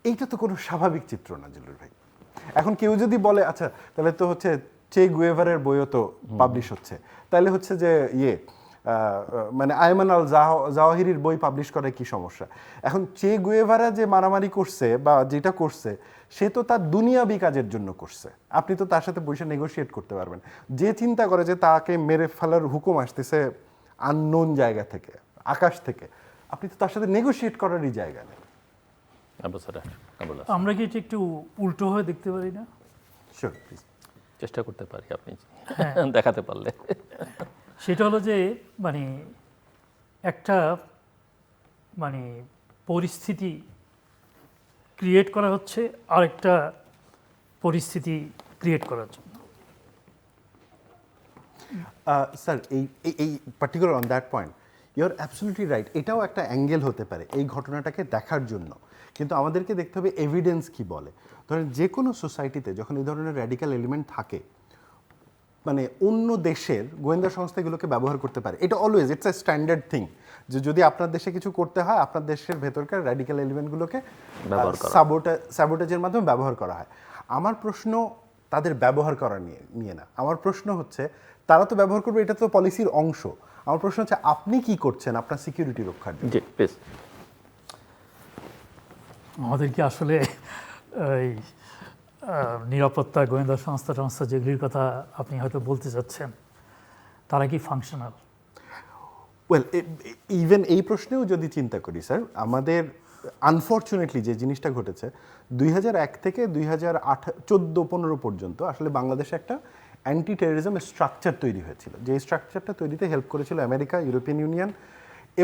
এইটা তো কোনো স্বাভাবিক চিত্র না জিলুর ভাই। এখন কেউ যদি বলে আচ্ছা তাহলে তো হচ্ছে চে গুয়েভারের বইও তো পাবলিশ হচ্ছে, তাহলে হচ্ছে যে মানে আয়মান আল জাওয়াহিরির বই পাবলিশ করে কি সমস্যা? এখন চে গুয়েভারা যে মারামারি করছে বা যেটা করছে সে তো তার দুনিয়াবি কাজের জন্য করছে, আপনি তো তার সাথে বসে নেগোশিয়েট করতে পারবেন। যে চিন্তা করে যে তাকে মেরে ফেলার হুকুম আসতেছে আননোন জায়গা থেকে, আকাশ থেকে, আপনি তো তার সাথে নেগোশিয়েট করারই জায়গা নেই। আমরা কি এটা একটু উল্টো হয়ে দেখতে পারি না? Sure, please. চেষ্টা করতে পারি, আপনি দেখাতে পারলে। সেটা হলো যে মানে একটা মানে পরিস্থিতি ক্রিয়েট করা হচ্ছে আরেকটা পরিস্থিতি ক্রিয়েট করার জন্য। স্যার এই particular on that point you are absolutely right, এটাও একটা অ্যাঙ্গেল হতে পারে এই ঘটনাটাকে দেখার জন্য, কিন্তু আমাদেরকে দেখতে হবে এভিডেন্স কি বলে। ধরেন যে কোনো সোসাইটিতে যখন এই ধরনের র্যাডিক্যাল এলিমেন্ট থাকে, মানে অন্য দেশের গোয়েন্দা সংস্থাগুলোকে ব্যবহার করতে পারে, এটা always it's a standard thing, যে যদি আপনার দেশে কিছু করতে হয় আপনার দেশের ভেতরকার র্যাডিক্যাল এলিমেন্টগুলোকে স্যাবোটেজের মাধ্যমে ব্যবহার করা হয়। আমার প্রশ্ন তাদের ব্যবহার করা নিয়ে না, আমার প্রশ্ন হচ্ছে তারা তো ব্যবহার করবে, এটা তো পলিসির অংশ। আমার প্রশ্ন হচ্ছে আপনি কি করছেন আপনার সিকিউরিটি রক্ষার জন্য? আমাদের কি আসলে এই নিরাপত্তা গোয়েন্দা সংস্থা যেগুলির কথা আপনি হয়তো বলতে চাচ্ছেন, তারা কি ফাংশনাল? ওয়েল, ইভেন এই প্রশ্নেও যদি চিন্তা করি স্যার, আমাদের আনফর্চুনেটলি যে জিনিসটা ঘটেছে 2001 থেকে 2014-15 পর্যন্ত আসলে বাংলাদেশে একটা অ্যান্টি টেররিজম স্ট্রাকচার তৈরি হয়েছিল, যে স্ট্রাকচারটা তৈরিতে হেল্প করেছিল আমেরিকা, ইউরোপিয়ান ইউনিয়ন,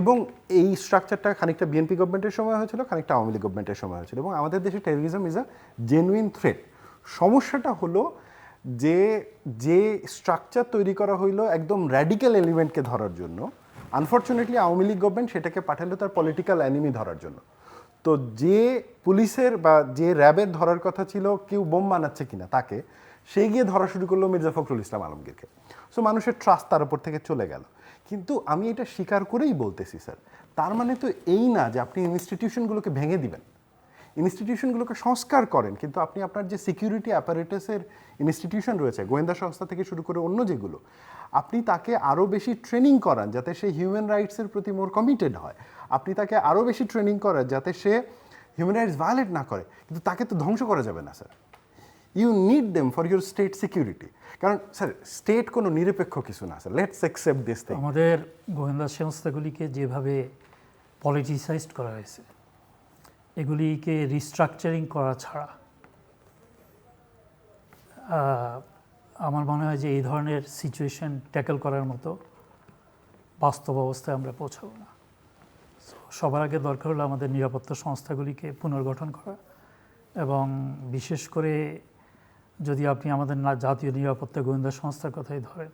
এবং এই স্ট্রাকচারটা খানিকটা বিএনপি গভর্নমেন্টের সময় হয়েছিল, খানিকটা আওয়ামী লীগ গভর্নমেন্টের সময় হয়েছিল, এবং আমাদের দেশে terrorism is a genuine threat. সমস্যাটা হলো যে স্ট্রাকচার তৈরি করা হইলো একদম র্যাডিক্যাল এলিমেন্টকে ধরার জন্য, আনফর্চুনেটলি আওয়ামী লীগ গভর্নমেন্ট সেটাকে পাঠালো তার পলিটিক্যাল অ্যানিমি ধরার জন্য। তো যে পুলিশের বা যে র্যাবের ধরার কথা ছিল কেউ বোম বানাচ্ছে কিনা তাকে, সে গিয়ে ধরা শুরু করলো মির্জা ফখরুল ইসলাম আলমগীরকে। সো মানুষের ট্রাস্ট তার উপর থেকে চলে গেল। কিন্তু আমি এটা স্বীকার করেই বলতেছি স্যার, তার মানে তো এই না যে আপনি ইনস্টিটিউশনগুলোকে ভেঙে দিবেন, ইনস্টিটিউশনগুলোকে সংস্কার করেন, কিন্তু আপনি আপনার যে সিকিউরিটি অ্যাপারেটাসের ইনস্টিটিউশন রয়েছে, গোয়েন্দা সংস্থা থেকে শুরু করে অন্য যেগুলো, আপনি তাকে আরও বেশি ট্রেনিং করান যাতে সে হিউম্যান রাইটসের প্রতি মোর কমিটেড হয়, আপনি তাকে আরও বেশি ট্রেনিং করান যাতে সে হিউম্যান রাইটস ভায়োলেট না করে, কিন্তু তাকে তো ধ্বংস করা যাবে না sir. You need them for your state security. কারণ স্যার স্টেট কোনো নিরপেক্ষ কিছু না sir, let's accept this thing. আমাদের গোয়েন্দা সংস্থাগুলিকে যেভাবে পলিটিসাইজড করা হয়েছে, এগুলিকে রিস্ট্রাকচারিং করা ছাড়া আমার মনে হয় যে এই ধরনের সিচুয়েশন ট্যাকেল করার মতো বাস্তব অবস্থায় আমরা পৌঁছাবো না। সবার আগে দরকার হলো আমাদের নিরাপত্তা সংস্থাগুলিকে পুনর্গঠন করা, এবং বিশেষ করে যদি আপনি আমাদের জাতীয় নিরাপত্তা গোয়েন্দা সংস্থার কথাই ধরেন,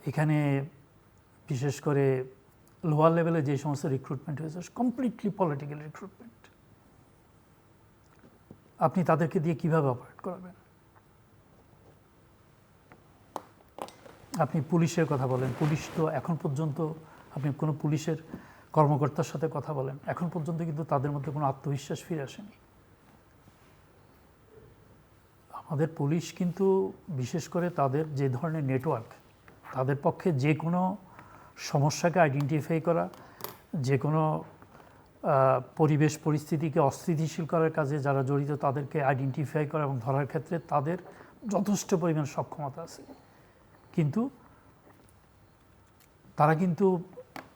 এখানে বিশেষ করে লোয়ার লেভেলে যে সমস্ত রিক্রুটমেন্ট হয়েছে কমপ্লিটলি পলিটিক্যাল রিক্রুটমেন্ট। আপনি তাদেরকে দিয়ে কিভাবে অপারেট করাবেন? আপনি পুলিশের কথা বলেন, পুলিশ তো এখন পর্যন্ত, আপনি কোনো পুলিশের কর্মকর্তার সাথে কথা বলেন, এখন পর্যন্ত কিন্তু তাদের মধ্যে কোনো আত্মবিশ্বাস ফিরে আসেনি। আমাদের পুলিশ কিন্তু বিশেষ করে তাদের যে ধরনের নেটওয়ার্ক, তাদের পক্ষে যে কোনো সমস্যাকে আইডেন্টিফাই করা, যে কোনো পরিবেশ পরিস্থিতিকে অস্থিতিশীল করার কাজে যারা জড়িত তাদেরকে আইডেন্টিফাই করা এবং ধরার ক্ষেত্রে তাদের যথেষ্ট পরিমাণ সক্ষমতা আছে। কিন্তু তারা কিন্তু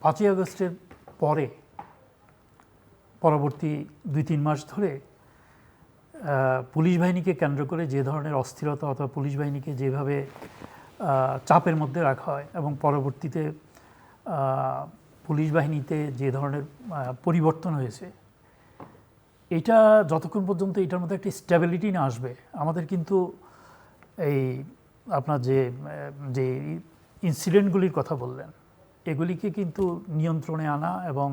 5ই আগস্টের পরে পরবর্তী 2-3 মাস ধরে পুলিশ বাহিনীকে কেন্দ্র করে যে ধরনের অস্থিরতা অথবা পুলিশ বাহিনীকে যেভাবে চাপের মধ্যে রাখা হয় এবং পরবর্তীতে পুলিশ বাহিনীতে যে ধরনের পরিবর্তন হয়েছে, এটা যতক্ষণ পর্যন্ত এটার মধ্যে একটি স্টেবিলিটি না আসবে, আমাদের কিন্তু এই আপনার যে ইনসিডেন্টগুলির কথা বললেন, এগুলিকে কিন্তু নিয়ন্ত্রণে আনা এবং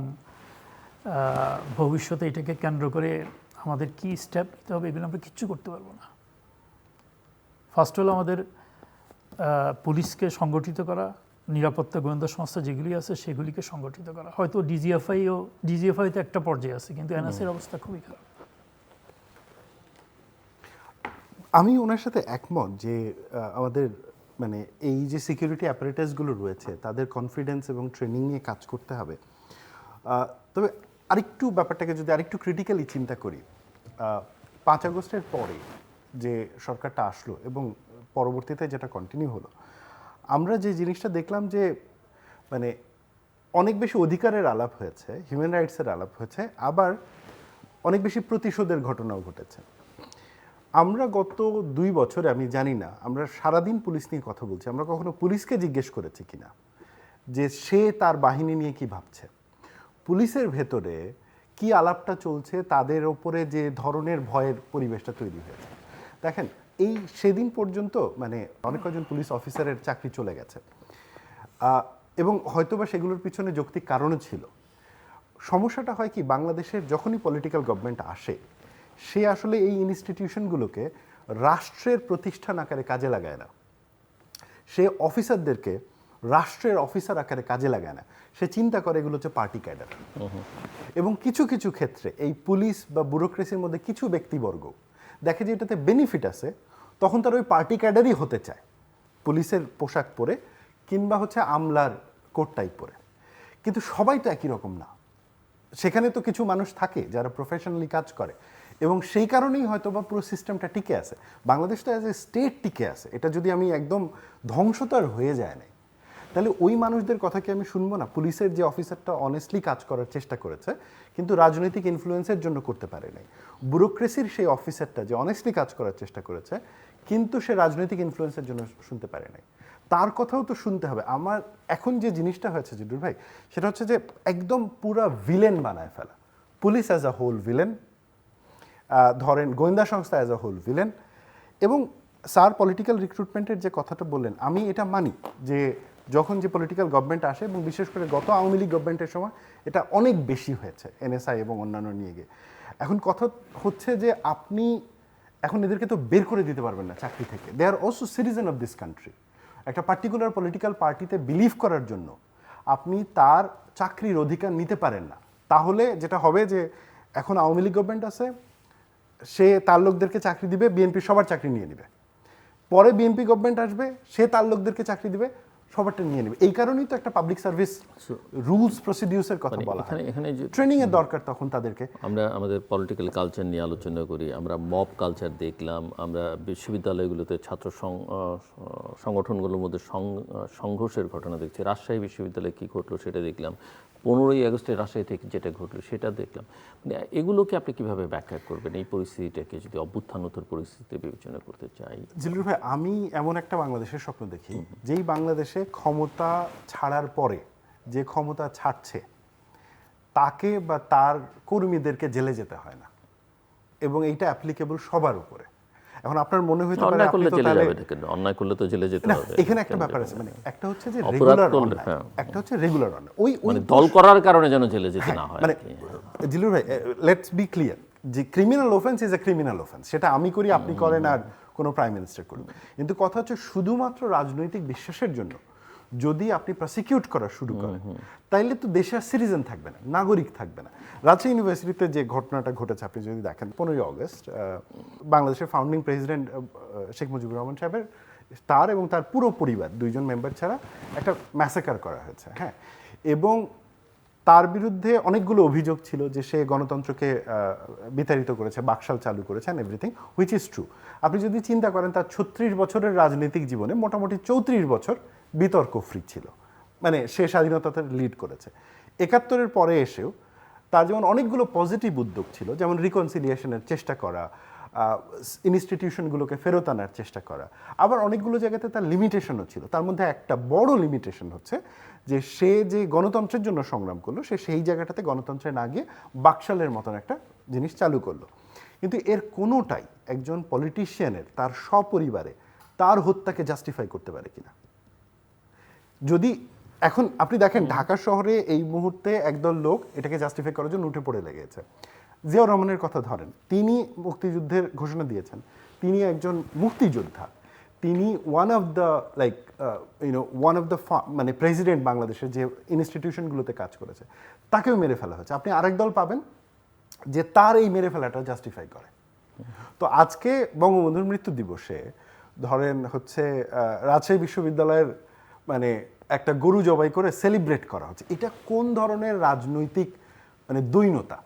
ভবিষ্যতে এটাকে কেন্দ্র করে আমাদের কি স্টেপ নিতে হবে, এগুলো আমরা কিচ্ছু করতে পারবো না। ফার্স্ট হলো আমাদের পুলিশকে সংগঠিত করা, নিরাপত্তা গোয়েন্দা সংস্থা যেগুলি আছে সেগুলিকে সংগঠিত করা। হয়তো ডিজিএফআই তো একটা পর্যায়ে আছে, কিন্তু এনএসএর অবস্থা খুবই খারাপ। আমি ওনার সাথে একমত যে আমাদের মানে এই যে সিকিউরিটি অ্যাপারেটাসগুলো রয়েছে তাদের কনফিডেন্স এবং ট্রেনিং নিয়ে কাজ করতে হবে। তবে আরেকটু ব্যাপারটাকে যদি আরেকটু ক্রিটিক্যালি চিন্তা করি, 5 আগস্টের পরে যে সরকারটা আসলো এবং পরবর্তীতে যেটা কন্টিনিউ হলো, আমরা যে জিনিসটা দেখলাম যে মানে অনেক বেশি অধিকারের আলাপ হয়েছে, হিউম্যান রাইটসের আলাপ হয়েছে, আবার অনেক বেশি প্রতিশোধের ঘটনাও ঘটেছে। আমরা গত 2 বছরে আমি জানি না, আমরা সারাদিন পুলিশ নিয়ে কথা বলছি, আমরা কখনো পুলিশকে জিজ্ঞেস করেছি কিনা যে সে তার বাহিনী নিয়ে কি ভাবছে, পুলিশের ভেতরে কি আলাপটা চলছে, তাদের ওপরে যে ধরনের ভয়ের পরিবেশটা তৈরি হয়েছে। দেখেন এই সেদিন পর্যন্ত মানে অনেক কয়েকজন পুলিশ অফিসারের চাকরি চলে গেছে, এবং হয়তোবা সেগুলোর পিছনে যৌক্তিক কারণও ছিল। সমস্যাটা হয় কি, বাংলাদেশের যখনই পলিটিক্যাল গভর্নমেন্ট আসে, সে আসলে এই ইনস্টিটিউশনগুলোকে রাষ্ট্রের প্রতিষ্ঠান আকারে কাজে লাগায় না, সে অফিসারদেরকে রাষ্ট্রের অফিসার আকারে কাজে লাগায় না, সে চিন্তা করে এগুলো হচ্ছে পার্টি ক্যাডার। এবং কিছু কিছু ক্ষেত্রে এই পুলিশ বা ব্যুরোক্রেসির মধ্যে কিছু ব্যক্তিবর্গ দেখে যে এটাতে বেনিফিট আছে, তখন তারা ওই পার্টি ক্যাডারই হতে চায়, পুলিশের পোশাক পরে কিংবা হচ্ছে আমলার কোট টাইপ পরে। কিন্তু সবাই তো একই রকম না, সেখানে তো কিছু মানুষ থাকে যারা প্রফেশনালি কাজ করে, এবং সেই কারণেই হয়তো বা পুরো সিস্টেমটা টিকে আছে। বাংলাদেশটা অ্যাজ এ স্টেট টিকে আছে, এটা যদি আমি একদম ধ্বংসতার হয়ে যায় না, তাহলে ওই মানুষদের কথা কি আমি শুনবো না? পুলিশের যে অফিসারটা অনেস্টলি কাজ করার চেষ্টা করেছে কিন্তু রাজনৈতিক ইনফ্লুয়েন্সের জন্য করতে পারে নাই, ব্যুরোক্রেসির সেই অফিসারটা যে অনেস্টলি কাজ করার চেষ্টা করেছে কিন্তু সে রাজনৈতিক ইনফ্লুয়েন্সের জন্য শুনতে পারে নাই, তার কথাও তো শুনতে হবে। আমার এখন যে জিনিসটা হয়েছে জিডুর ভাই, সেটা হচ্ছে যে একদম পুরা ভিলেন বানায় ফেলা, police as a whole villain, ধরেন গোয়েন্দা সংস্থা অ্যাজ আ হোল ভিলেন। এবং স্যার পলিটিক্যাল রিক্রুটমেন্টের যে কথাটা বললেন, আমি এটা মানি যে যখন যে পলিটিক্যাল গভর্নমেন্ট আসে, এবং বিশেষ করে গত আওয়ামী লীগ গভর্নমেন্টের সময় এটা অনেক বেশি হয়েছে এনএসআই এবং অন্যান্য নিয়ে গিয়ে। এখন কথা হচ্ছে যে আপনি এখন এদেরকে তো বের করে দিতে পারবেন না চাকরি থেকে, they are also citizen of this country. একটা পার্টিকুলার পলিটিক্যাল পার্টিতে বিলিভ করার জন্য আপনি তার চাকরির অধিকার নিতে পারেন না। তাহলে যেটা হবে যে এখন আওয়ামী লীগ গভর্নমেন্ট আছে, সে তার লোকদেরকে চাকরি দিবে, বিএনপি সবার চাকরি নিয়ে নেবে। পরে বিএনপি গভর্নমেন্ট আসবে, সে তার লোকদেরকে চাকরি দিবে, সবারটা নিয়ে নেবে। এই কারণেই তো একটা পাবলিক সার্ভিস রুলস প্রসিডিউসের কথা বলা হয়। এখানে যে ট্রেনিং এর দরকার তখন তাদেরকে। আমরা আমাদের পলিটিক্যাল কালচার নিয়ে আলোচনা করি, আমরা মব কালচার দেখলাম, আমরা বিশ্ববিদ্যালয়গুলোতে ছাত্র সংগঠনগুলোর মধ্যে সংঘর্ষের ঘটনা দেখছি। রাজশাহী বিশ্ববিদ্যালয়ে কী ঘটলো সেটা দেখলাম, 15ই আগস্টে রাজশাহী থেকে যেটা ঘটলো সেটা দেখলাম। মানে এগুলোকে আপনি কিভাবে ব্যাখ্যা করবেন, এই পরিস্থিতিটাকে যদি অভ্যুত্থানোত্তর পরিস্থিতি বিবেচনা করতে চাই? জিলুর ভাই, আমি এমন একটা বাংলাদেশের স্বপ্ন দেখি যেই বাংলাদেশে ক্ষমতা ছাড়ার পরে যে ক্ষমতা ছাড়ছে তাকে বা তার কর্মীদেরকে জেলে যেতে হয় না, এবং এইটা অ্যাপ্লিকেবল সবার উপরে। এখন আপনার মনে হইতে পারে অন্যায় আপনি করলে তো জেলে তাহলে যাবে, কেন অন্যায় করলে তো জেলে যেতে না, হবে। এখানে একটা ব্যাপার আছে, মানে একটা হচ্ছে যে অপরাধ রেগুলার করলে, অন্যায়, হ্যাঁ। একটা হচ্ছে রেগুলার অন্যায়। ওই মানে দল করার কারণে যেন জেলে যেতে না হয়। মানে জিলুর ভাই, লেটস বি ক্লিয়ার, যে criminal offence is a criminal offence, সেটা আমি করি, আপনি করেন, আর কোনো প্রাইম মিনিস্টার করুন। কিন্তু কথা হচ্ছে শুধুমাত্র রাজনৈতিক বিশ্বাসের জন্য যদি আপনি প্রসিকিউট করা শুরু করেন, তাইলে তো দেশের সিটিজেন থাকবে না, নাগরিক থাকবে না। রাজশাহী ইউনিভার্সিটিতে যে ঘটনাটা ঘটেছে আপনি যদি দেখেন, 15ই আগস্ট বাংলাদেশের ফাউন্ডিং প্রেসিডেন্ট শেখ মুজিবুর রহমান সাহেবের, তার এবং তার পুরো পরিবার, 2জন মেম্বার ছাড়া একটা ম্যাসাকার করা হয়েছে, হ্যাঁ। এবং তার বিরুদ্ধে অনেকগুলো অভিযোগ ছিল যে সে গণতন্ত্রকে বিতাড়িত করেছে, বাকশাল চালু করেছে, and everything, which is true. আপনি যদি চিন্তা করেন তার 36 বছরের রাজনৈতিক জীবনে মোটামুটি 34 বছর বিতর্ক ফ্রি ছিল, মানে সে স্বাধীনতাতে লিড করেছে। 71-এর পরে এসেও তার যেমন অনেকগুলো পজিটিভ উদ্যোগ ছিল, যেমন রিকনসিলিয়েশনের চেষ্টা করা, ইনস্টিটিউশনগুলোকে ফেরত আনার চেষ্টা করা, আবার অনেকগুলো জায়গাতে তার লিমিটেশনও ছিল। তার মধ্যে একটা বড় লিমিটেশন হচ্ছে যে সে যে গণতন্ত্রের জন্য সংগ্রাম করলো, সে সেই জায়গাটাতে গণতন্ত্রে না গিয়ে বাকশালের মতন একটা জিনিস চালু করলো। কিন্তু এর কোনোটাই একজন পলিটিশিয়ানের তার সপরিবারে তার হত্যাকে জাস্টিফাই করতে পারে কিনা। যদি এখন আপনি দেখেন ঢাকা শহরে এই মুহূর্তে একদল লোক এটাকে জাস্টিফাই করার জন্য উঠে পড়ে লেগেছে। জিয়াউর রহমানের কথা ধরেন, তিনি মুক্তিযুদ্ধের ঘোষণা দিয়েছেন, তিনি একজন মুক্তিযোদ্ধা, তিনি ওয়ান অফ দ্য মানে প্রেসিডেন্ট বাংলাদেশের যে ইনস্টিটিউশনগুলোতে কাজ করেছে, তাকেও মেরে ফেলা হয়েছে। আপনি আরেক দল পাবেন যে তার এই মেরে ফেলাটা জাস্টিফাই করে। তো আজকে বঙ্গবন্ধুর মৃত্যু দিবসে ধরেন হচ্ছে রাজশাহী বিশ্ববিদ্যালয়ের মানে একটা গরু জবাই করে সেলিব্রেট করা হচ্ছে, এটা কোন ধরনের রাজনৈতিক মানে দৈন্যতা।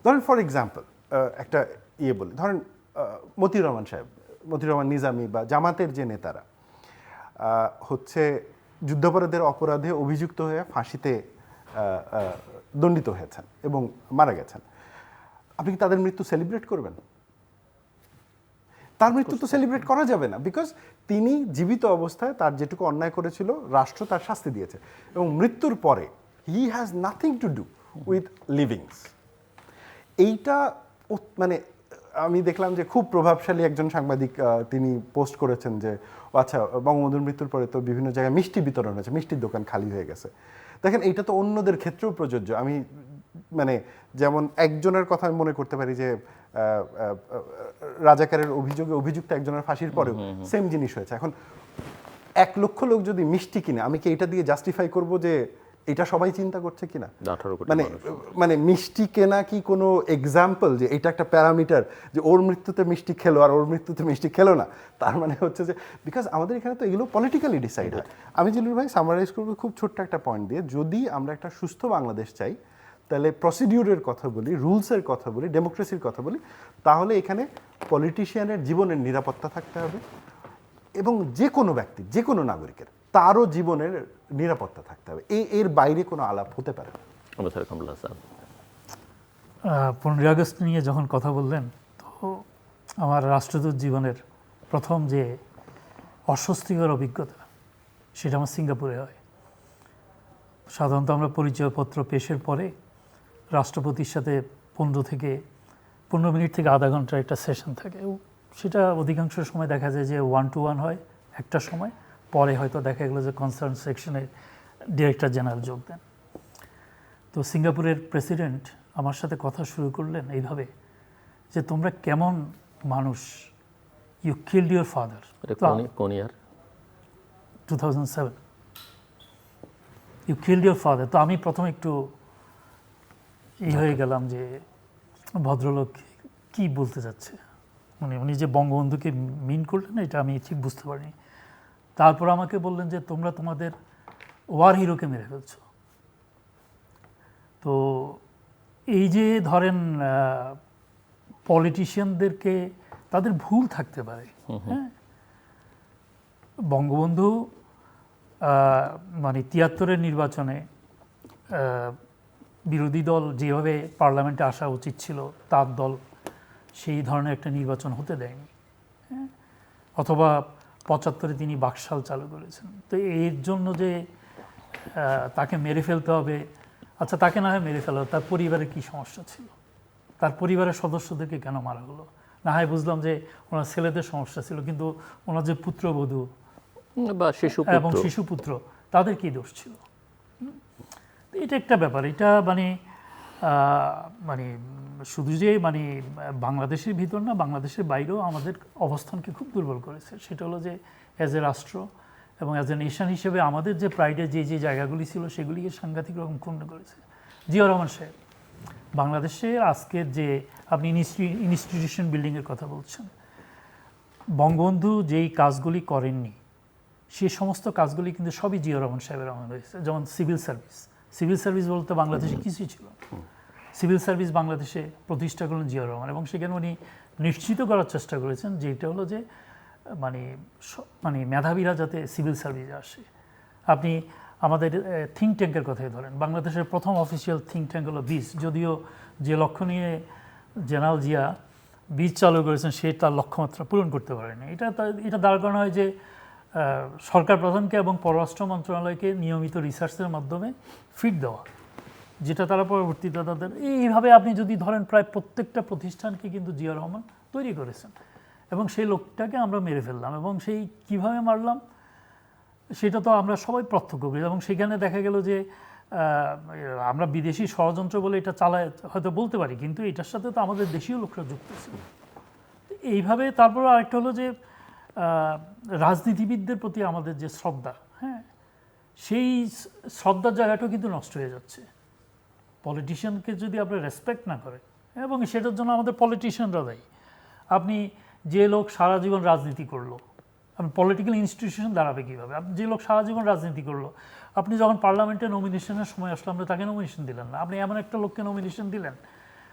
ধরেন ফর এক্সাম্পল একটা বলি, ধরেন মতিউর রহমান সাহেব, মতিউর রহমান নিজামী বা জামাতের যে নেতারা হচ্ছে যুদ্ধাপরাধের অপরাধে অভিযুক্ত হয়ে ফাঁসিতে দণ্ডিত হয়েছেন এবং মারা গেছেন, আপনি কি তাদের মৃত্যু সেলিব্রেট করবেন? তার মৃত্যু তো সেলিব্রেট করা যাবে না, বিকজ তিনি জীবিত অবস্থায় তার যেটুকু অন্যায় করেছিল রাষ্ট্র তার শাস্তি দিয়েছে, এবং মৃত্যুর পরে he has nothing to do with livings. এইটা মানে আমি দেখলাম যে খুব প্রভাবশালী একজন সাংবাদিক তিনি পোস্ট করেছেন যে আচ্ছা, বঙ্গবন্ধুর মৃত্যুর পরে তো বিভিন্ন জায়গায় মিষ্টি বিতরণ হয়েছে, মিষ্টির দোকান খালি হয়ে গেছে। দেখেন, এইটা তো অন্যদের ক্ষেত্রেও প্রযোজ্য। আমি মানে যেমন একজনের কথা আমি মনে করতে পারি যে রাজাকারের অভিযোগে অভিযুক্ত একজনের ফাঁসির পরেও সেম জিনিস হয়েছে। এখন 1 লক্ষ লোক যদি মিষ্টি কিনে, আমি কি এটা দিয়ে জাস্টিফাই করব যে এটা সবাই চিন্তা করছে কিনা? মানে মিষ্টি কেনা কি কোনো এক্সাম্পল যে এটা একটা প্যারামিটার যে ওর মৃত্যুতে মিষ্টি খেলো আর ওর মৃত্যুতে মিষ্টি খেলো না? তার মানে হচ্ছে যে বিকজ আমাদের এখানে তো এগুলো পলিটিক্যালি ডিসাইড হয়। আমি জিলুর ভাই সামারাইজ করবো খুব ছোট্ট একটা পয়েন্ট দিয়ে, যদি আমরা একটা সুস্থ বাংলাদেশ চাই, তাহলে প্রসিডিউরের কথা বলি, রুলসের কথা বলি, ডেমোক্রেসির কথা বলি, তাহলে এখানে পলিটিশিয়ানের জীবনের নিরাপত্তা থাকতে হবে, এবং যে কোনো ব্যক্তির, যে কোনো নাগরিকের তারও জীবনের নিরাপত্তা থাকতে হবে। এর বাইরে কোনো আলাপ হতে পারে না। 15ই আগস্ট নিয়ে যখন কথা বললেন, তো আমার রাষ্ট্রদূত জীবনের প্রথম যে অস্বস্তিকর অভিজ্ঞতা, সেটা আমার সিঙ্গাপুরে হয়। সাধারণত আমরা পরিচয়পত্র পেশের পরে রাষ্ট্রপতির সাথে 15 মিনিট থেকে আধা ঘন্টার একটা সেশন থাকে। সেটা অধিকাংশ সময় দেখা যায় যে 1-to-1 হয় একটা সময়, পরে হয়তো দেখা গেলো যে কনসার্ন সেকশনের ডিরেক্টর জেনারেল যোগ দেন। তো সিঙ্গাপুরের প্রেসিডেন্ট আমার সাথে কথা শুরু করলেন এইভাবে যে তোমরা কেমন মানুষ, you killed your father. 2007 you killed your father. তো আমি প্রথমে একটু হয়ে গেলাম যে ভদ্রলোক কি বলতে চাচ্ছে, উনি যে বঙ্গবন্ধুকে মিন করলেন এটা আমি ঠিক বুঝতে পারিনি। তারপর আমাকে বললেন যে তোমরা তোমাদের ওয়ার হিরোকে মেরে ফেলছো। তো এই যে ধরেন পলিটিশিয়ানদেরকে তাদের ভুল থাকতে পারে, হ্যাঁ, বঙ্গবন্ধু মানে ৭৩-এর নির্বাচনে বিরোধী দল যেভাবে পার্লামেন্টে আসা উচিত ছিল তার দল সেই ধরনের একটা নির্বাচন হতে দেয়নি, হ্যাঁ, অথবা ৭৫-এ তিনি বাকশাল চালু করেছেন। তো এর জন্য যে তাকে মেরে ফেলতে হবে, আচ্ছা তাকে না হয় মেরে ফেলা, তার পরিবারে কি সমস্যা ছিল, তার পরিবারের সদস্যদেরকে কেন মারা হলো? না হয় বুঝলাম যে ওনার ছেলেদের সমস্যা ছিল, কিন্তু ওনার যে পুত্রবধূ বা শিশু এবং শিশুপুত্র তাদের কি দোষ ছিল? এটা একটা ব্যাপার। এটা মানে মানে শুধু যে মানে বাংলাদেশের ভিতর না, বাংলাদেশের বাইরেও আমাদের অবস্থানকে খুব দুর্বল করেছে। সেটা হলো যে অ্যাজ এ রাষ্ট্র এবং অ্যাজ এ নেশন হিসেবে আমাদের যে প্রাইডের যে জায়গাগুলি ছিল সেগুলিকে সাংঘাতিক রকম ক্ষুণ্ণ করেছে। জিয়া রহমান সাহেব বাংলাদেশের আজকের যে আপনি ইনস্টিটিউশন বিল্ডিংয়ের কথা বলছেন, বঙ্গবন্ধু যেই কাজগুলি করেননি সেই সমস্ত কাজগুলি কিন্তু সবই জিয়া রহমান সাহেবের আমলে হয়েছে। যেমন সিভিল সার্ভিস বলতে বাংলাদেশে কিছুই ছিল না। সিভিল সার্ভিস বাংলাদেশে প্রতিষ্ঠা করলেন জিয়া রহমান, এবং সেখানে উনি নিশ্চিত করার চেষ্টা করেছেন যেটা হলো যে মানে মানে মেধাবীরা যাতে সিভিল সার্ভিসে আসে। আপনি আমাদের থিঙ্ক ট্যাঙ্কের কথাই ধরেন, বাংলাদেশের প্রথম অফিসিয়াল থিঙ্ক ট্যাঙ্ক হলো বীজ, যদিও যে লক্ষ্য নিয়ে জেনারেল জিয়া বীজ চালু করেছেন সে তার লক্ষ্যমাত্রা পূরণ করতে পারেনি। এটা দাঁড় করানো হয় যে সরকার প্রধানকে এবং পররাষ্ট্র মন্ত্রণালয়কে নিয়মিত রিসার্চের মাধ্যমে ফিড দেওয়া, যেটা তারা পরবর্তীতে তাদের এইভাবে আপনি যদি ধরেন প্রায় প্রত্যেকটা প্রতিষ্ঠানকে কিন্তু জিয়া রহমান তৈরি করেছেন, এবং সেই লোকটাকে আমরা মেরে ফেললাম। এবং সেই কিভাবে মারলাম সেটা তো আমরা সবাই প্রত্যক্ষ করি, এবং সেখানে দেখা গেল যে আমরা বিদেশি ষড়যন্ত্র বলে এটা চালায় হয়তো বলতে পারি, কিন্তু এটার সাথে তো আমাদের দেশীয় লোকরা যুক্ত ছিল। এইভাবে তারপর আরেকটা হলো যে রাজনীতিবিদদের প্রতি আমাদের যে শ্রদ্ধা, হ্যাঁ, সেই শ্রদ্ধার জায়গাটাও কিন্তু নষ্ট হয়ে যাচ্ছে। পলিটিশিয়ানকে যদি আপনি রেসপেক্ট না করেন, এবং সেটার জন্য আমাদের পলিটিশিয়ানরা দায়ী। আপনি যে লোক সারা জীবন রাজনীতি করলো, আপনি পলিটিক্যাল ইনস্টিটিউশন দাঁড়াবে কীভাবে? আপনি যে লোক সারা জীবন রাজনীতি করলো, আপনি যখন পার্লামেন্টে নমিনেশনের সময় আসলো আমরা তাকে নমিনেশন দিলেন না, আপনি এমন একটা লোককে নমিনেশন দিলেন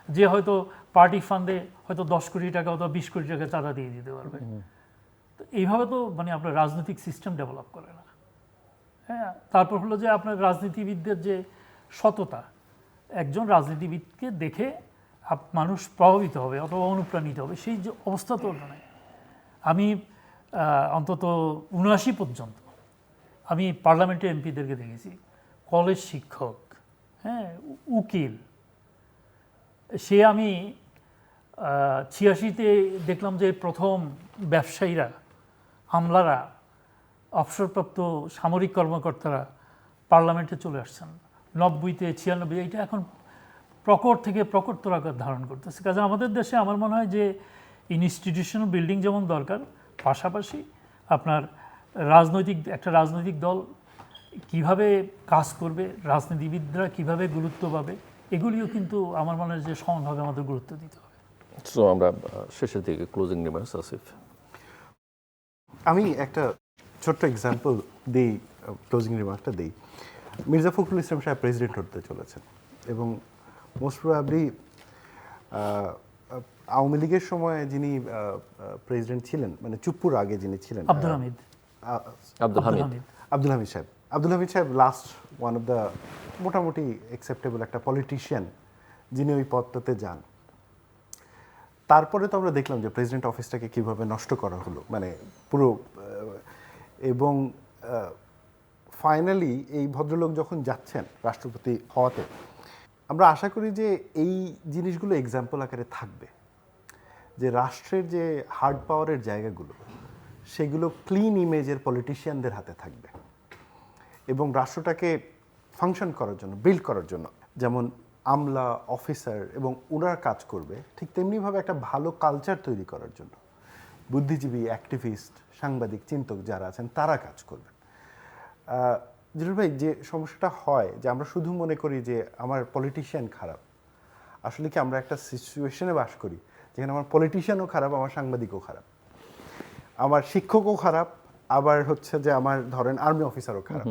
যে হয়তো পার্টি ফান্ডে হয়তো 10 কোটি টাকা অথবা 20 কোটি টাকা চাঁদা দিয়ে দিতে পারবে। তো এইভাবে তো মানে আপনার রাজনৈতিক সিস্টেম ডেভেলপ করে না। হ্যাঁ, তারপর হলো যে আপনার রাজনীতিবিদদের যে সততা, একজন রাজনীতিবিদকে দেখে মানুষ প্রভাবিত হবে অথবা অনুপ্রাণিত হবে, সেই যে অবস্থা তো নয়। আমি অন্তত ৭৯ পর্যন্ত আমি পার্লামেন্টে এমপিদেরকে দেখেছি, কলেজ শিক্ষক, হ্যাঁ, উকিল। সে আমি ৮৬-তে দেখলাম যে প্রথম ব্যবসায়ীরা, আমলারা, অবসরপ্রাপ্ত সামরিক কর্মকর্তারা পার্লামেন্টে চলে আসছেন। ৯০-তে ৯৬, এটা এখন প্রকট থেকে প্রকটতর আকার ধারণ করতেছে। কাজে আমাদের দেশে আমার মনে হয় যে ইনস্টিটিউশনাল বিল্ডিং যেমন দরকার, পাশাপাশি আপনার একটা রাজনৈতিক দল কিভাবে কাজ করবে, রাজনীতিবিদরা কিভাবে গুরুত্ব পাবে, এগুলিও কিন্তু আমার মনে হয় যে সমানভাবে আমাদের গুরুত্ব দিতে হবে। সো আমরা শেষের দিকে ক্লোজিং রিমার্কস, আসিফ। আমি একটা ছোট্ট এক্সাম্পল দিই, ক্লোজিং রিমার্কটা দিই। মির্জা ফখরুল ইসলাম সাহেব প্রেসিডেন্ট হতে চলেছেন, এবং মোস্ট প্রবাবলি আওয়ামী লীগের সময় যিনি প্রেসিডেন্ট ছিলেন, মানে চুপ্পুর আগে যিনি ছিলেন, আব্দুল হামিদ সাহেব লাস্ট ওয়ান অফ দ্য মোটামুটি অ্যাকসেপ্টেবল একটা পলিটিশিয়ান যিনি ওই পদটাতে যান। তারপরে তো আমরা দেখলাম যে প্রেসিডেন্ট অফিসটাকে কীভাবে নষ্ট করা হলো, মানে পুরো। এবং ফাইনালি এই ভদ্রলোক যখন যাচ্ছেন রাষ্ট্রপতি হওয়াতে, আমরা আশা করি যে এই জিনিসগুলো এক্সাম্পল আকারে থাকবে, যে রাষ্ট্রের যে হার্ড পাওয়ারের জায়গাগুলো সেগুলো ক্লিন ইমেজের পলিটিশিয়ানদের হাতে থাকবে, এবং রাষ্ট্রটাকে ফাংশন করার জন্য, বিল্ড করার জন্য যেমন আমলা, অফিসার এবং ওনারা কাজ করবে, ঠিক তেমনিভাবে একটা ভালো কালচার তৈরি করার জন্য বুদ্ধিজীবী, অ্যাক্টিভিস্ট, সাংবাদিক, চিন্তক যারা আছেন তারা কাজ করবেন। জিরুল ভাই, যে সমস্যাটা হয় যে আমরা শুধু মনে করি যে আমার পলিটিশিয়ান খারাপ, আসলে কি আমরা একটা সিচুয়েশনে বাস করি যেখানে আমার পলিটিশিয়ানও খারাপ, আমার সাংবাদিকও খারাপ, আমার শিক্ষকও খারাপ, আবার হচ্ছে যে আমার ধরেন আর্মি অফিসারও খারাপ,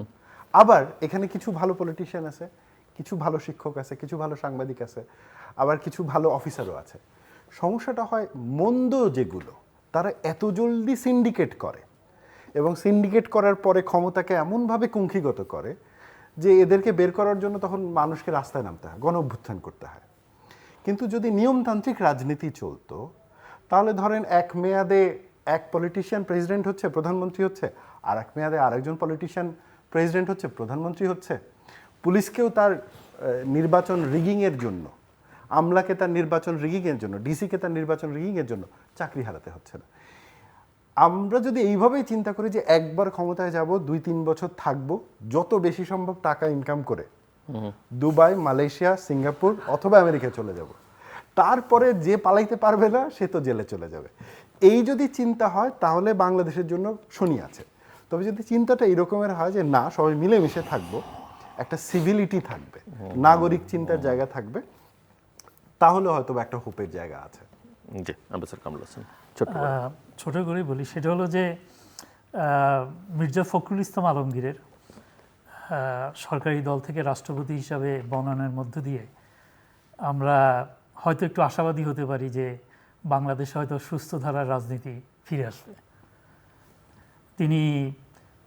আবার এখানে কিছু ভালো পলিটিশিয়ান আছে, কিছু ভালো শিক্ষক আছে, কিছু ভালো সাংবাদিক আছে, আবার কিছু ভালো অফিসারও আছে। সমস্যাটা হয় মন্দ যেগুলো তারা এত জলদি সিন্ডিকেট করে, এবং সিন্ডিকেট করার পরে ক্ষমতাকে এমনভাবে কুঙ্খিগত করে যে এদেরকে বের করার জন্য তখন মানুষকে রাস্তায় নামতে হয়, গণ অভ্যুত্থান করতে হয়। কিন্তু যদি নিয়মতান্ত্রিক রাজনীতি চলতো, তাহলে ধরেন এক মেয়াদে এক পলিটিশিয়ান প্রেসিডেন্ট হচ্ছে, প্রধানমন্ত্রী হচ্ছে, আর এক মেয়াদে আরেকজন পলিটিশিয়ান প্রেসিডেন্ট হচ্ছে, প্রধানমন্ত্রী হচ্ছে। পুলিশকেও তার নির্বাচন রিগিংয়ের জন্য, আমলাকে তার নির্বাচন রিগিংয়ের জন্য, ডিসিকে তার নির্বাচন রিগিংয়ের জন্য চাকরি হারাতে হচ্ছে না। আমরা যদি এইভাবেই চিন্তা করি যে একবার ক্ষমতায় যাব, 2-3 বছর থাকবো, যত বেশি সম্ভব টাকা ইনকাম করে দুবাই, মালয়েশিয়া, সিঙ্গাপুর অথবা আমেরিকায় চলে যাব, তারপরে যে পালাইতে পারবে না সে তো জেলে চলে যাবে, এই যদি চিন্তা হয় তাহলে বাংলাদেশের জন্য শনি আছে। তবে যদি চিন্তাটা এরকমের হয় যে না, সবাই মিলেমিশে থাকবো, একটা সিভিলিটি থাকবে, নাগরিক চিন্তার জায়গা থাকবে, তাহলে হয়তো একটা হোপের জায়গা আছে। জি, অ্যাম্বাসেডর কামরুল হাসান। ছোট করে বলি, সেটা হলো যে মির্জা ফখরুল ইসলাম আলমগীরের সরকারি দল থেকে রাষ্ট্রপতি হিসাবে মনোনয়নের মধ্য দিয়ে আমরা হয়তো একটু আশাবাদী হতে পারি যে বাংলাদেশে হয়তো সুস্থ ধারার রাজনীতি ফিরে আসবে। তিনি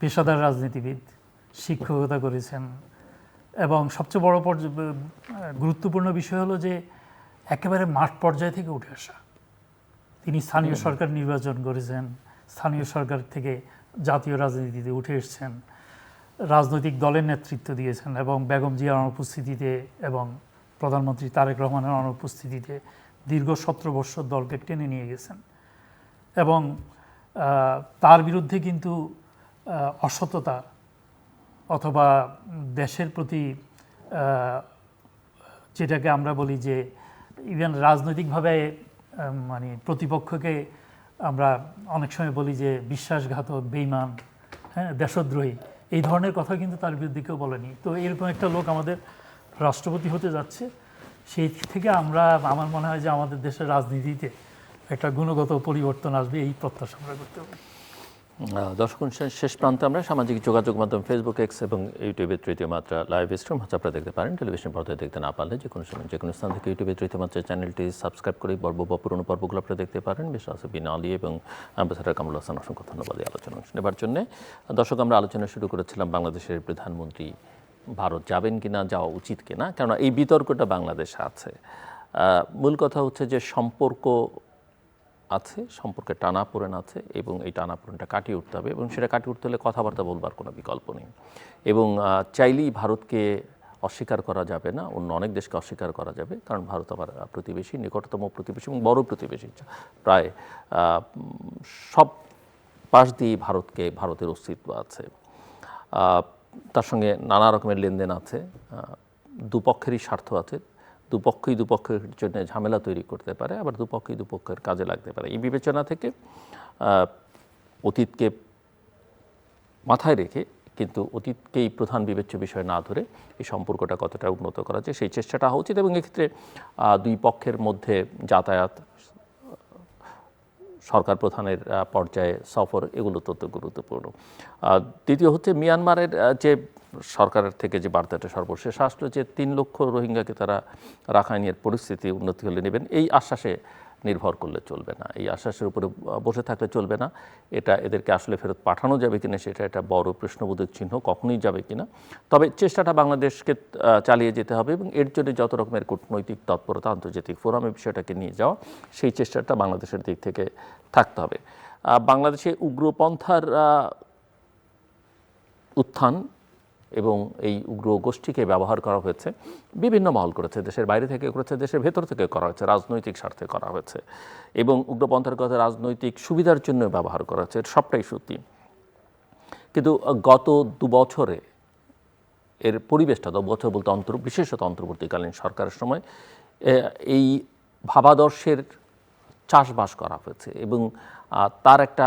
পেশাদার রাজনীতিবিদ, শিক্ষকতা করেছেন, এবং সবচেয়ে বড় গুরুত্বপূর্ণ বিষয় হলো যে একেবারে মাঠ পর্যায় থেকে উঠে আসা। তিনি স্থানীয় সরকার নির্বাচন করেছেন, স্থানীয় সরকার থেকে জাতীয় রাজনীতিতে উঠে এসেছেন, রাজনৈতিক দলের নেতৃত্ব দিয়েছেন, এবং বেগম জিয়ার অনুপস্থিতিতে এবং প্রধানমন্ত্রী তারেক রহমানের অনুপস্থিতিতে দীর্ঘ 17 বছর দলকে টেনে নিয়ে গেছেন। এবং তার বিরুদ্ধে কিন্তু অসততা অথবা দেশের প্রতি যেটাকে আমরা বলি যে ইভেন রাজনৈতিকভাবে মানে প্রতিপক্ষকে আমরা অনেক সময় বলি যে বিশ্বাসঘাতক, বেঈমান, হ্যাঁ, দেশদ্রোহী, এই ধরনের কথা কিন্তু তার বিরুদ্ধে কেউ বলেনি। তো এরকম একটা লোক আমাদের রাষ্ট্রপতি হতে যাচ্ছে, সেই থেকে আমার মনে হয় যে আমাদের দেশের রাজনীতিতে একটা গুণগত পরিবর্তন আসবে, এই প্রত্যাশা আমরা করতে পারি। দর্শক শেষ প্রান্তে আমরা সামাজিক যোগাযোগ মাধ্যম ফেসবুক, এক্স এবং ইউটিউবে তৃতীয় মাত্রা লাইভ স্ট্রিম হচ্ছে আপনারা দেখতে পারেন। টেলিভিশন পর্দায় দেখতে না পারলে যে কোনো সময় যে কোনো স্থান থেকে ইউটিউবে তৃতীয় মাত্রার চ্যানেলটি সাবস্ক্রাইব করে পুরনো পর্বগুলো আপনারা দেখতে পারেন। বিশেষ বিন আলী এবং অ্যাম্বাসেডর কামরুল হাসান, অসংখ্য ধন্যবাদ এই আলোচনা নেবার জন্য। দর্শক, আমরা আলোচনা শুরু করেছিলাম বাংলাদেশের প্রধানমন্ত্রী ভারত যাবেন কিনা, যাওয়া উচিত কিনা, কেননা এই বিতর্কটা বাংলাদেশে আছে। মূল কথা হচ্ছে যে সম্পর্ক আছে, সম্পর্কে টানাপোড়েন আছে, এবং এই টানাপোড়েনটা কাটিয়ে উঠতে হবে, এবং সেটা কাটিয়ে উঠতে হলে কথাবার্তা বলবার কোনো বিকল্প নেই। এবং চাইলেই ভারতকে অস্বীকার করা যাবে না, অন্য অনেক দেশকে অস্বীকার করা যাবে, কারণ ভারত আমার প্রতিবেশী, নিকটতম প্রতিবেশী এবং বড় প্রতিবেশী। প্রায় সব পাশ দিয়ে ভারতের অস্তিত্ব আছে, তার সঙ্গে নানা রকমের লেনদেন আছে, দুপক্ষেরই স্বার্থ আছে, দুপক্ষের জন্য ঝামেলা তৈরি করতে পারে, আবার দুপক্ষের কাজে লাগতে পারে। এই বিবেচনা থেকে অতীতকে মাথায় রেখে, কিন্তু অতীতকেই প্রধান বিবেচ্য বিষয় না ধরে এই সম্পর্কটা কতটা উন্নত করা যায় সেই চেষ্টাটা হওয়া উচিত। এবং এক্ষেত্রে দুই পক্ষের মধ্যে যাতায়াত, সরকার প্রধানের পর্যায়ে সফর, এগুলো অত্যন্ত গুরুত্বপূর্ণ। দ্বিতীয় হচ্ছে মিয়ানমারের যে সরকারের থেকে যে বার্তাটা সর্বশেষ আসলো যে 3 লক্ষ রোহিঙ্গাকে তারা রাখাইনের পরিস্থিতি উন্নতি হলে নেবেন, এই আশ্বাসে নির্ভর করলে চলবে না, এই আশ্বাসের উপরে বসে থাকলে চলবে না। এটা এদেরকে আসলে ফেরত পাঠানো যাবে কিনা সেটা একটা বড় প্রশ্নবোধক চিহ্ন, কখনোই যাবে কিনা। তবে চেষ্টাটা বাংলাদেশকে চালিয়ে যেতে হবে, এবং এর জন্য যত রকমের কূটনৈতিক তৎপরতা, আন্তর্জাতিক ফোরামে বিষয়টাকে নিয়ে যাওয়া, সেই চেষ্টাটা বাংলাদেশের দিক থেকে থাকতে হবে। বাংলাদেশে উগ্রপন্থার উত্থান এবং এই উগ্র গোষ্ঠীকে ব্যবহার করা হয়েছে, বিভিন্ন মহল করেছে, দেশের বাইরে থেকে করেছে, দেশের ভেতর থেকে করা হয়েছে, রাজনৈতিক স্বার্থে করা হয়েছে, এবং উগ্রপন্থার কথা রাজনৈতিক সুবিধার জন্য ব্যবহার করা হয়েছে, সবটাই সত্যি। কিন্তু গত 2 বছরে এর পরিবেশটা, 2 বছর বলতে বিশেষত অন্তর্বর্তীকালীন সরকারের সময় এই ভাবাদর্শের চাষবাস করা হয়েছে, এবং তার একটা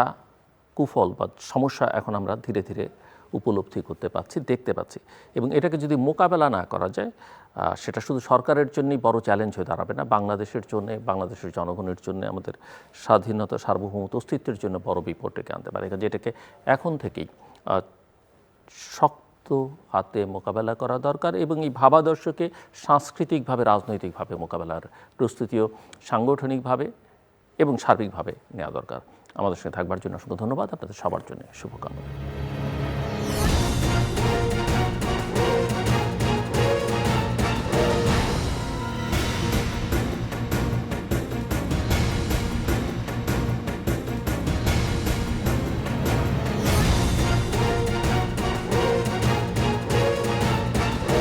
কুফল বা সমস্যা এখন আমরা ধীরে ধীরে উপলব্ধি করতে পাচ্ছি, দেখতে পাচ্ছি। এবং এটাকে যদি মোকাবেলা না করা যায়, সেটা শুধু সরকারের জন্যই বড় চ্যালেঞ্জ হয়ে দাঁড়াবে না, বাংলাদেশের জন্য, বাংলাদেশের জনগণের জন্য, আমাদের স্বাধীনতা, সার্বভৌমত্ব, অস্তিত্বের জন্য বড় বিপদ ডেকে আনতে পারে। যেটাকে এখন থেকেই শক্ত হাতে মোকাবেলা করা দরকার এবং এই ভাবাদর্শকে সাংস্কৃতিকভাবে, রাজনৈতিকভাবে মোকাবেলার প্রস্তুতিও সাংগঠনিকভাবে এবং সার্বিকভাবে নেওয়া দরকার। আমাদের সঙ্গে থাকবার জন্য অসংখ্য ধন্যবাদ। আপনাদের সবার জন্য শুভকামনা।